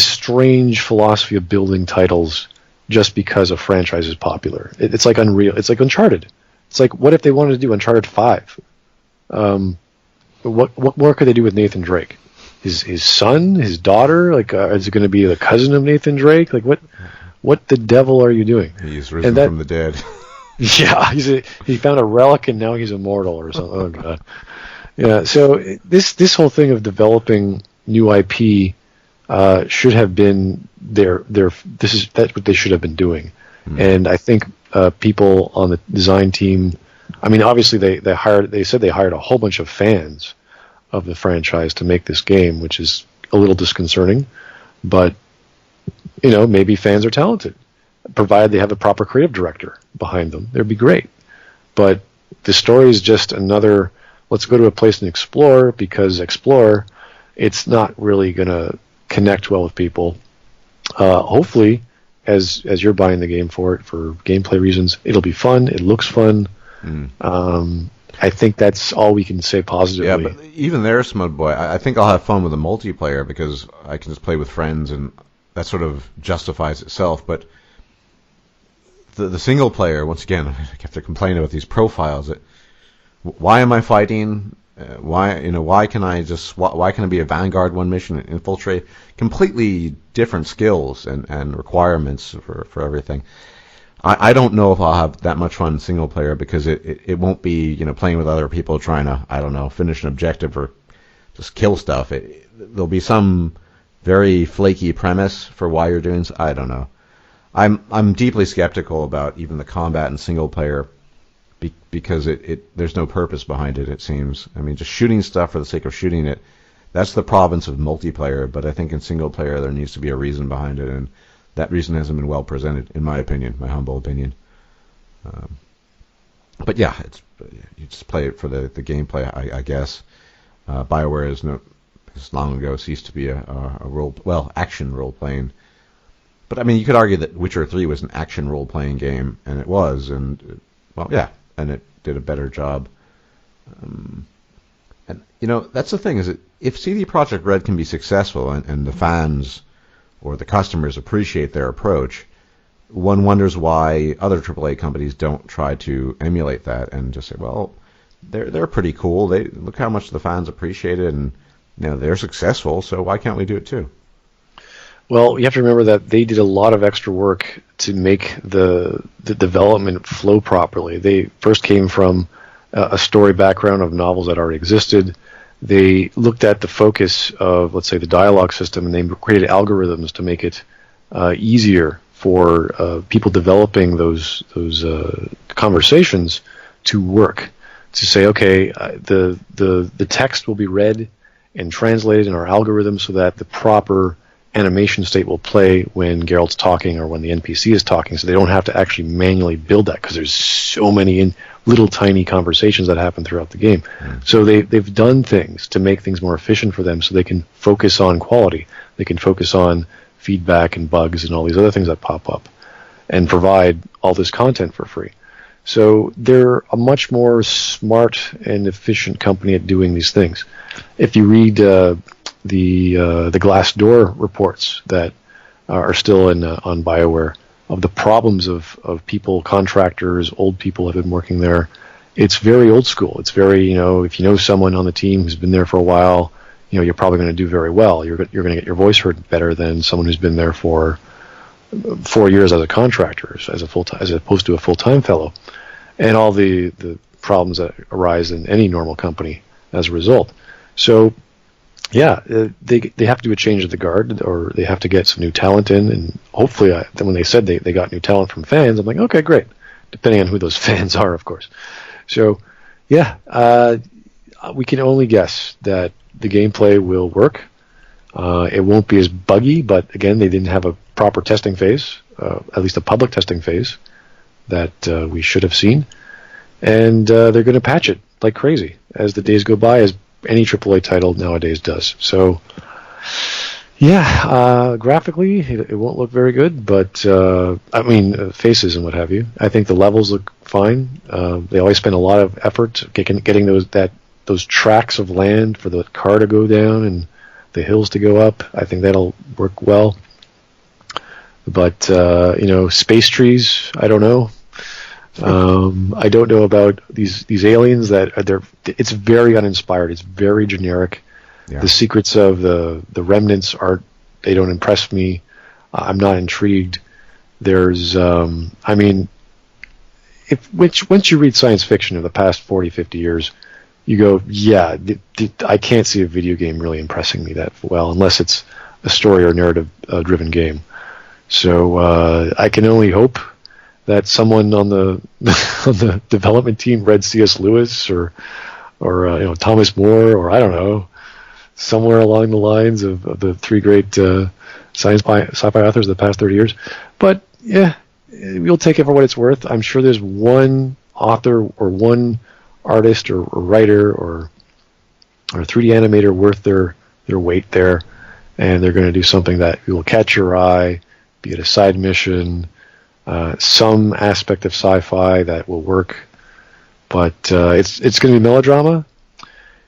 strange philosophy of building titles just because a franchise is popular. It's like Unreal. It's like Uncharted. It's like, what if they wanted to do Uncharted 5? What more could they do with Nathan Drake? His son, his daughter? Like, is it going to be the cousin of Nathan Drake? Like, what the devil are you doing? He's risen from the dead. Yeah, he found a relic and now he's immortal or something. Oh god. Yeah. So this whole thing of developing new IP should have been that's what they should have been doing. And I think people on the design team, I mean, obviously they said they hired a whole bunch of fans of the franchise to make this game, which is a little disconcerting, but maybe fans are talented, provided they have a proper creative director behind them. They'd be great. But the story is just another, let's go to a place and explore, because explore, it's not really going to connect well with people. Hopefully, as you're buying the game for gameplay reasons, it'll be fun. It looks fun. I think that's all we can say positively. Yeah, but even there, Smudboy, I think I'll have fun with the multiplayer because I can just play with friends, and that sort of justifies itself. But the single player, once again, I have to complain about these profiles. Why am I fighting? Why can why can I be a vanguard one mission and infiltrate? Completely different skills and requirements for everything. I don't know if I'll have that much fun single player because it won't be playing with other people trying to, I don't know, finish an objective or just kill stuff. There'll be some very flaky premise for why you're doing. I don't know. I'm deeply skeptical about even the combat in single player because there's no purpose behind it. It seems. I mean, just shooting stuff for the sake of shooting it. That's the province of multiplayer. But I think in single player there needs to be a reason behind it, and that reason hasn't been well presented, in my opinion, my humble opinion. But yeah, you just play it for the gameplay, I guess. Bioware has long ago ceased to be a action role playing. But I mean, you could argue that Witcher 3 was an action role playing game, and it was, and and it did a better job. And that's the thing is that if CD Projekt Red can be successful and the fans or the customers appreciate their approach, one wonders why other AAA companies don't try to emulate that and just say, well, they're pretty cool. They look how much the fans appreciate it, and they're successful. So why can't we do it too? Well, you have to remember that they did a lot of extra work to make the development flow properly. They first came from a story background of novels that already existed. They looked at the focus of, let's say, the dialogue system, and they created algorithms to make it easier for people developing those conversations to work. To say, okay, the text will be read and translated in our algorithm so that the proper animation state will play when Geralt's talking or when the NPC is talking, so they don't have to actually manually build that because there's so many little tiny conversations that happen throughout the game. So they've done things to make things more efficient for them so they can focus on quality. They can focus on feedback and bugs and all these other things that pop up and provide all this content for free. So they're a much more smart and efficient company at doing these things. If you read the Glassdoor reports that are still on Bioware of the problems of people, contractors, old people have been working there, it's very old school. It's very, if you know someone on the team who's been there for a while, you're probably going to do very well. You're going to get your voice heard better than someone who's been there for 4 years as a contractor, as opposed to a full-time fellow, and all the problems that arise in any normal company as a result. So, yeah, they have to do a change of the guard, or they have to get some new talent in, and hopefully, when they said they got new talent from fans, I'm like, okay, great, depending on who those fans are, of course. So, yeah, we can only guess that the gameplay will work. It won't be as buggy, but again, they didn't have a proper testing phase, at least a public testing phase that we should have seen, and they're going to patch it like crazy as the days go by, as any AAA title nowadays does. So, yeah, graphically it won't look very good, but faces and what have you. I think the levels look fine. They always spend a lot of effort getting those tracks of land for the car to go down and the hills to go up. I think that'll work well. But space trees, I don't know. I don't know about these aliens it's very uninspired. It's very generic. Yeah. The secrets of the remnants they don't impress me. I'm not intrigued. There's, once you read science fiction of the past 40, 50 years, you go, yeah, I can't see a video game really impressing me that well, unless it's a story or narrative driven game. So I can only hope that someone on the on the development team read C.S. Lewis or Thomas More, or I don't know, somewhere along the lines of the three great sci-fi authors of the past 30 years. But yeah, we'll take it for what it's worth. I'm sure there's one author or one artist or writer or 3D animator worth their weight there, and they're going to do something that will catch your eye, be it a side mission, some aspect of sci-fi that will work. But it's going to be melodrama.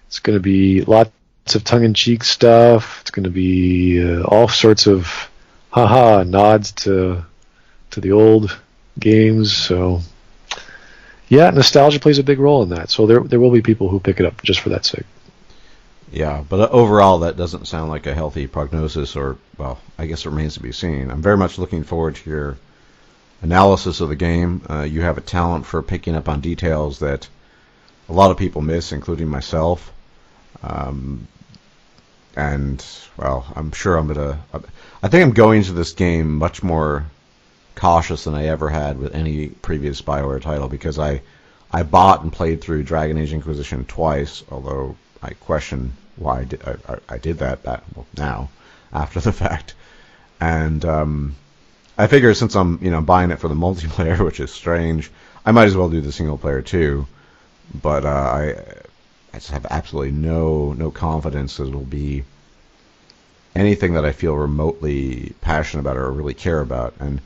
It's going to be lots of tongue-in-cheek stuff. It's going to be all sorts of nods to the old games. So Yeah, nostalgia plays a big role in that. So there will be people who pick it up just for that sake. Yeah, but overall, that doesn't sound like a healthy prognosis, or, well, I guess it remains to be seen. I'm very much looking forward to your analysis of the game. You have a talent for picking up on details that a lot of people miss, including myself. And, well, I'm sure I think I'm going to this game much more cautious than I ever had with any previous Bioware title, because I bought and played through Dragon Age Inquisition twice, although I question why I did that now, after the fact. And I figure since I'm buying it for the multiplayer, which is strange, I might as well do the single player too. But I just have absolutely no confidence that it'll be anything that I feel remotely passionate about or really care about. And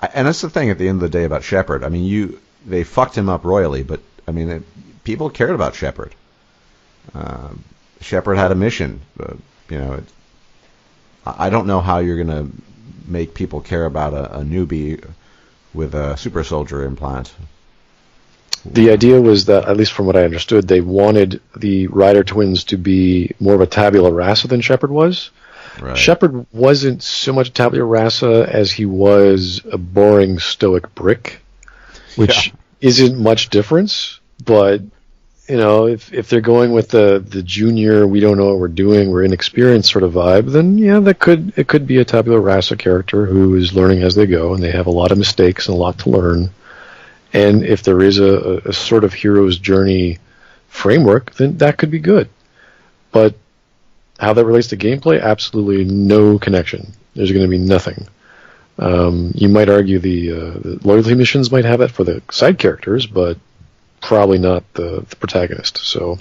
that's the thing at the end of the day about Shepard. I mean, they fucked him up royally, but I mean, people cared about Shepard. Shepard had a mission. I don't know how you're going to make people care about a newbie with a super soldier implant. The idea was that, at least from what I understood, they wanted the Ryder twins to be more of a tabula rasa than Shepard was. Right. Shepard wasn't so much tabula rasa as he was a boring stoic brick, which isn't much difference. But if they're going with the junior, we don't know what we're doing, we're inexperienced sort of vibe, then it could be a tabula rasa character who is learning as they go, and they have a lot of mistakes and a lot to learn. And if there is a sort of hero's journey framework, then that could be good. But how that relates to gameplay, absolutely no connection. There's going to be nothing. You might argue the loyalty missions might have it for the side characters, but probably not the protagonist. So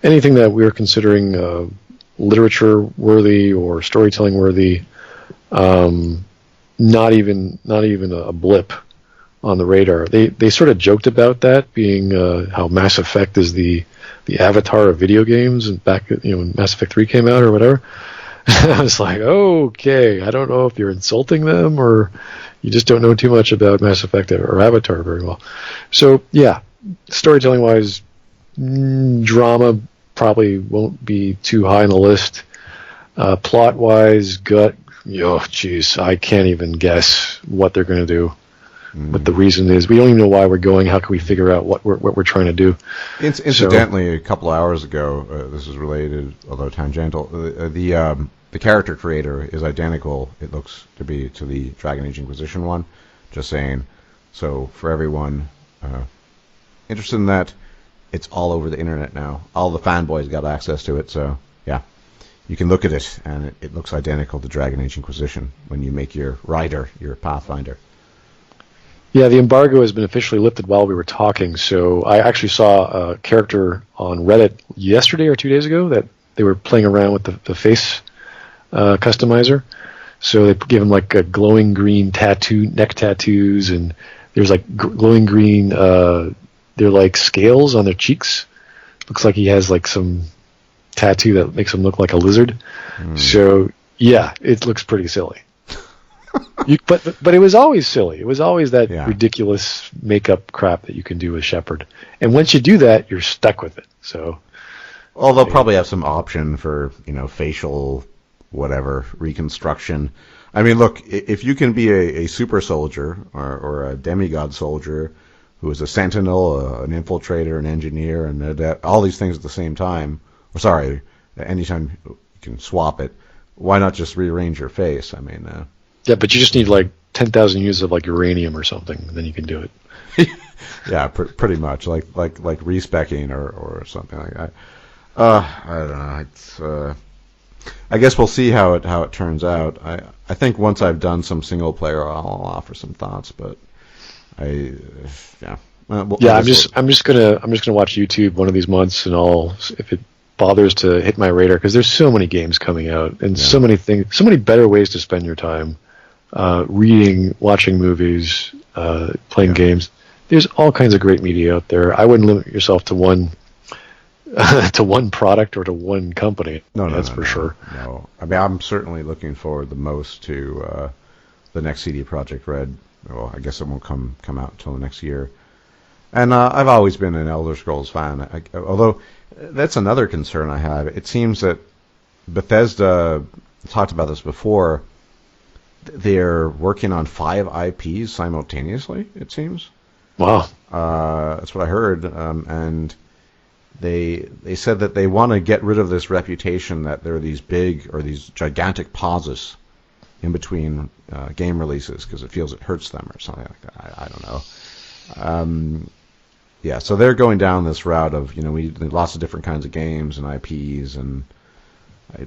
anything that we're considering literature worthy or storytelling worthy, not even a blip on the radar. They sort of joked about that being how Mass Effect is the avatar of video games, and back when Mass Effect 3 came out or whatever. I was like, okay, I don't know if you're insulting them or you just don't know too much about Mass Effect or Avatar very well. So yeah, storytelling wise, drama probably won't be too high on the list. Plot wise, I can't even guess what they're going to do. What the reason is. We don't even know why we're going. How can we figure out what we're trying to do? Incidentally, a couple of hours ago, this is related, although tangential, the character creator is identical, it looks to be, to the Dragon Age Inquisition one. Just saying. So for everyone interested in that, it's all over the internet now. All the fanboys got access to it, so yeah. You can look at it, and it looks identical to Dragon Age Inquisition when you make your Rider, your Pathfinder. Yeah, the embargo has been officially lifted while we were talking, so I actually saw a character on Reddit yesterday or 2 days ago that they were playing around with the face customizer. So they gave him like a glowing green neck tattoos, and there's like glowing green, they're like scales on their cheeks. Looks like he has like some tattoo that makes him look like a lizard. So yeah, it looks pretty silly. But it was always silly. It was always that ridiculous makeup crap that you can do with Shepard. And once you do that, you're stuck with it. So, well, they'll probably have some option for facial whatever reconstruction. I mean, look, if you can be a super soldier or a demigod soldier who is a sentinel, an infiltrator, an engineer, and all these things at the same time, or sorry, anytime you can swap it, why not just rearrange your face? I mean, yeah, but you just need like 10,000 units of like uranium or something, and then you can do it. Yeah, pretty much like respecking or something like that. I don't know. It's I guess we'll see how it turns out. I think once I've done some single player, I'll offer some thoughts. But I'm just gonna watch YouTube one of these months, and if it bothers to hit my radar, because there's so many games coming out and so many things, so many better ways to spend your time. Reading, watching movies, playing games. There's all kinds of great media out there. I wouldn't limit yourself to one product or to one company. That's for sure. No, I mean, I'm certainly looking forward the most to the next CD Projekt Red. Well, I guess it won't come out until the next year. And I've always been an Elder Scrolls fan. Although that's another concern I have. It seems that Bethesda talked about this before. They're working on 5 IPs simultaneously. It seems. Wow. That's what I heard. And they said that they want to get rid of this reputation that there are these big or these gigantic pauses in between game releases because it feels it hurts them or something like that. I don't know. Yeah, so they're going down this route of, we lots of different kinds of games and IPs, and I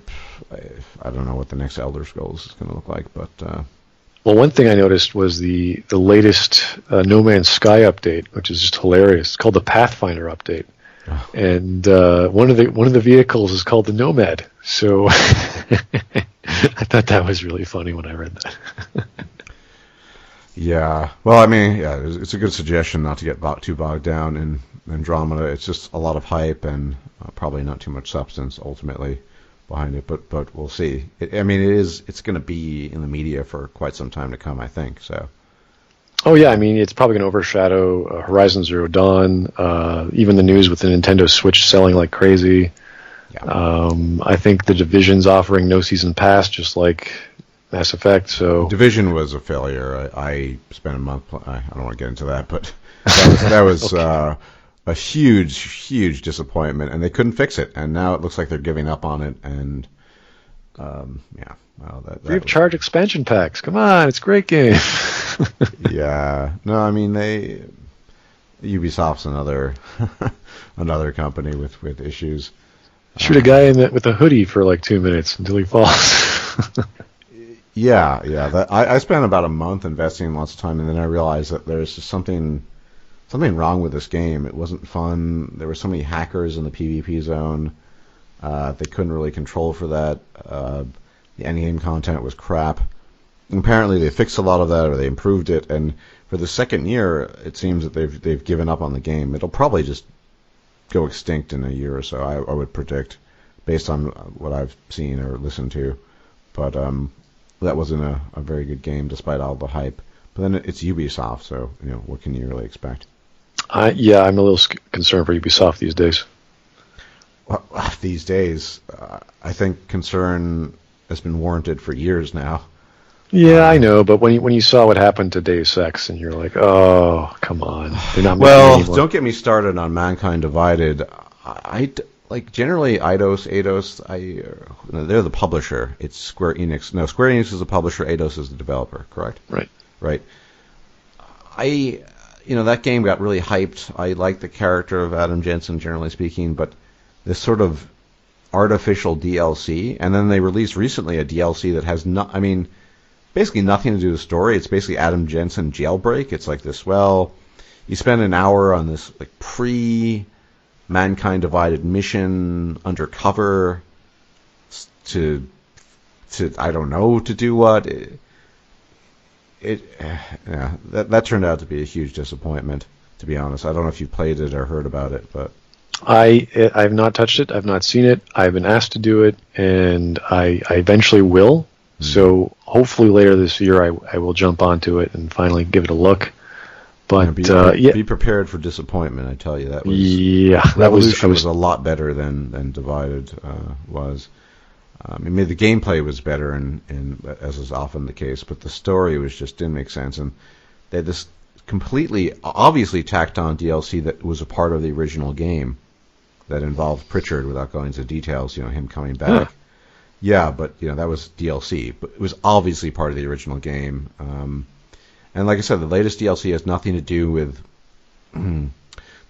don't know what the next Elder Scrolls is going to look like, but well, one thing I noticed was the latest No Man's Sky update, which is just hilarious. It's called the Pathfinder update, and one of the vehicles is called the Nomad. So I thought that was really funny when I read that. Yeah, well, I mean, yeah, it's a good suggestion not to get too bogged down in Andromeda. It's just a lot of hype and probably not too much substance ultimately behind it, but we'll see. It's going to be in the media for quite some time to come, I think. So. Oh yeah, I mean, it's probably going to overshadow Horizon Zero Dawn, even the news with the Nintendo Switch selling like crazy. Yeah. I think the Division's offering no season pass, just like Mass Effect. So Division was a failure. I spent a month. I don't want to get into that, but that was okay. A huge disappointment, and they couldn't fix it. And now it looks like they're giving up on it. And yeah, well, that free of charge expansion packs. Come on, it's a great game. Yeah, no, I mean Ubisoft's another company with issues. Shoot a guy with a hoodie for like 2 minutes until he falls. Yeah. I spent about a month investing lots of time, and then I realized that there's just something wrong with this game. It wasn't fun. There were so many hackers in the PvP zone. They couldn't really control for that. The endgame content was crap. And apparently, they fixed a lot of that, or they improved it. And for the second year, it seems that they've given up on the game. It'll probably just go extinct in a year or so. I would predict, based on what I've seen or listened to. But that wasn't a very good game, despite all the hype. But then it's Ubisoft, so what can you really expect? Yeah, I'm a little concerned for Ubisoft these days. Well, these days, I think concern has been warranted for years now. Yeah, I know, but when you saw what happened to Deus Ex, and you're like, oh, come on, they're not. Well, don't get me started on Mankind Divided. I like generally Eidos. They're the publisher. It's Square Enix. No, Square Enix is the publisher. Eidos is the developer. Correct. Right. That game got really hyped. I like the character of Adam Jensen, generally speaking, but this sort of artificial DLC, and then they released recently a DLC that has basically nothing to do with the story. It's basically Adam Jensen Jailbreak. It's like this, you spend an hour on this like pre-Mankind Divided mission undercover to I don't know to do what. That turned out to be a huge disappointment, to be honest. I don't know if you've played it or heard about it, but I've not touched it. I've not seen it. I've been asked to do it, and I eventually will. Mm-hmm. So hopefully later this year I will jump onto it and finally give it a look. But be prepared for disappointment. I tell you that was Revolution was a lot better than Divided was. The gameplay was better, as is often the case, but the story didn't make sense, and they had this completely obviously tacked on DLC that was a part of the original game that involved Pritchard, without going into details. Him coming back. Huh. Yeah, but that was DLC, but it was obviously part of the original game. And like I said, the latest DLC has nothing to do with the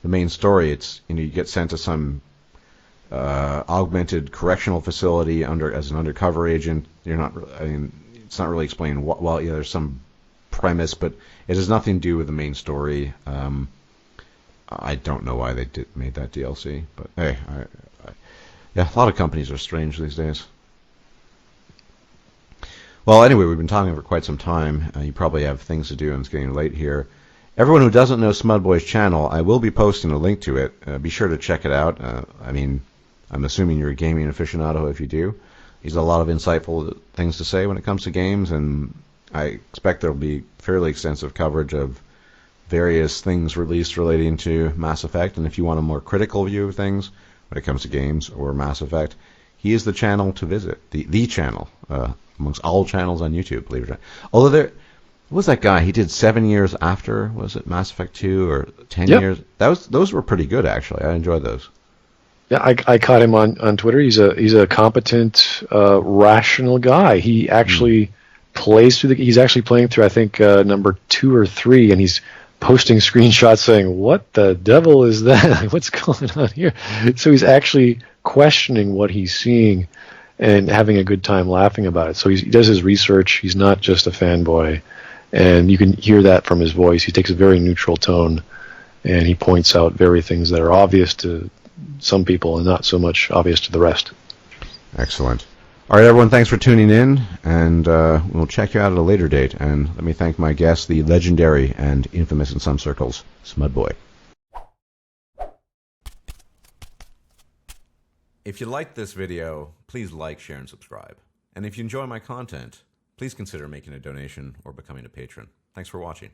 main story. It's you get sent to some augmented correctional facility as an undercover agent. It's not really explained what. Well, there's some premise, but it has nothing to do with the main story. I don't know why they made that DLC, but hey, a lot of companies are strange these days. Well, anyway, we've been talking for quite some time. You probably have things to do, and it's getting late here. Everyone who doesn't know Smudboy's channel, I will be posting a link to it. Be sure to check it out. I'm assuming you're a gaming aficionado if you do. He's a lot of insightful things to say when it comes to games, and I expect there will be fairly extensive coverage of various things released relating to Mass Effect, and if you want a more critical view of things when it comes to games or Mass Effect, he is the channel to visit, the channel amongst all channels on YouTube, believe it or not. Although there was that guy, he did 7 years after, was it Mass Effect 2 or 10 Yep. years? Those were pretty good, actually. I enjoyed those. Yeah, I caught him on Twitter. He's a competent, rational guy. He actually plays through he's actually playing through, I think, number 2 or 3, and he's posting screenshots saying, "What the devil is that? What's going on here?" So he's actually questioning what he's seeing and having a good time laughing about it. So he does his research. He's not just a fanboy, and you can hear that from his voice. He takes a very neutral tone, and he points out very things that are obvious to some people and not so much obvious to the rest. Excellent. All right, everyone, thanks for tuning in, and we'll check you out at a later date. And let me thank my guest, the legendary and infamous in some circles, Smudboy. If you liked this video, please like, share, and subscribe. And if you enjoy my content, please consider making a donation or becoming a patron. Thanks for watching.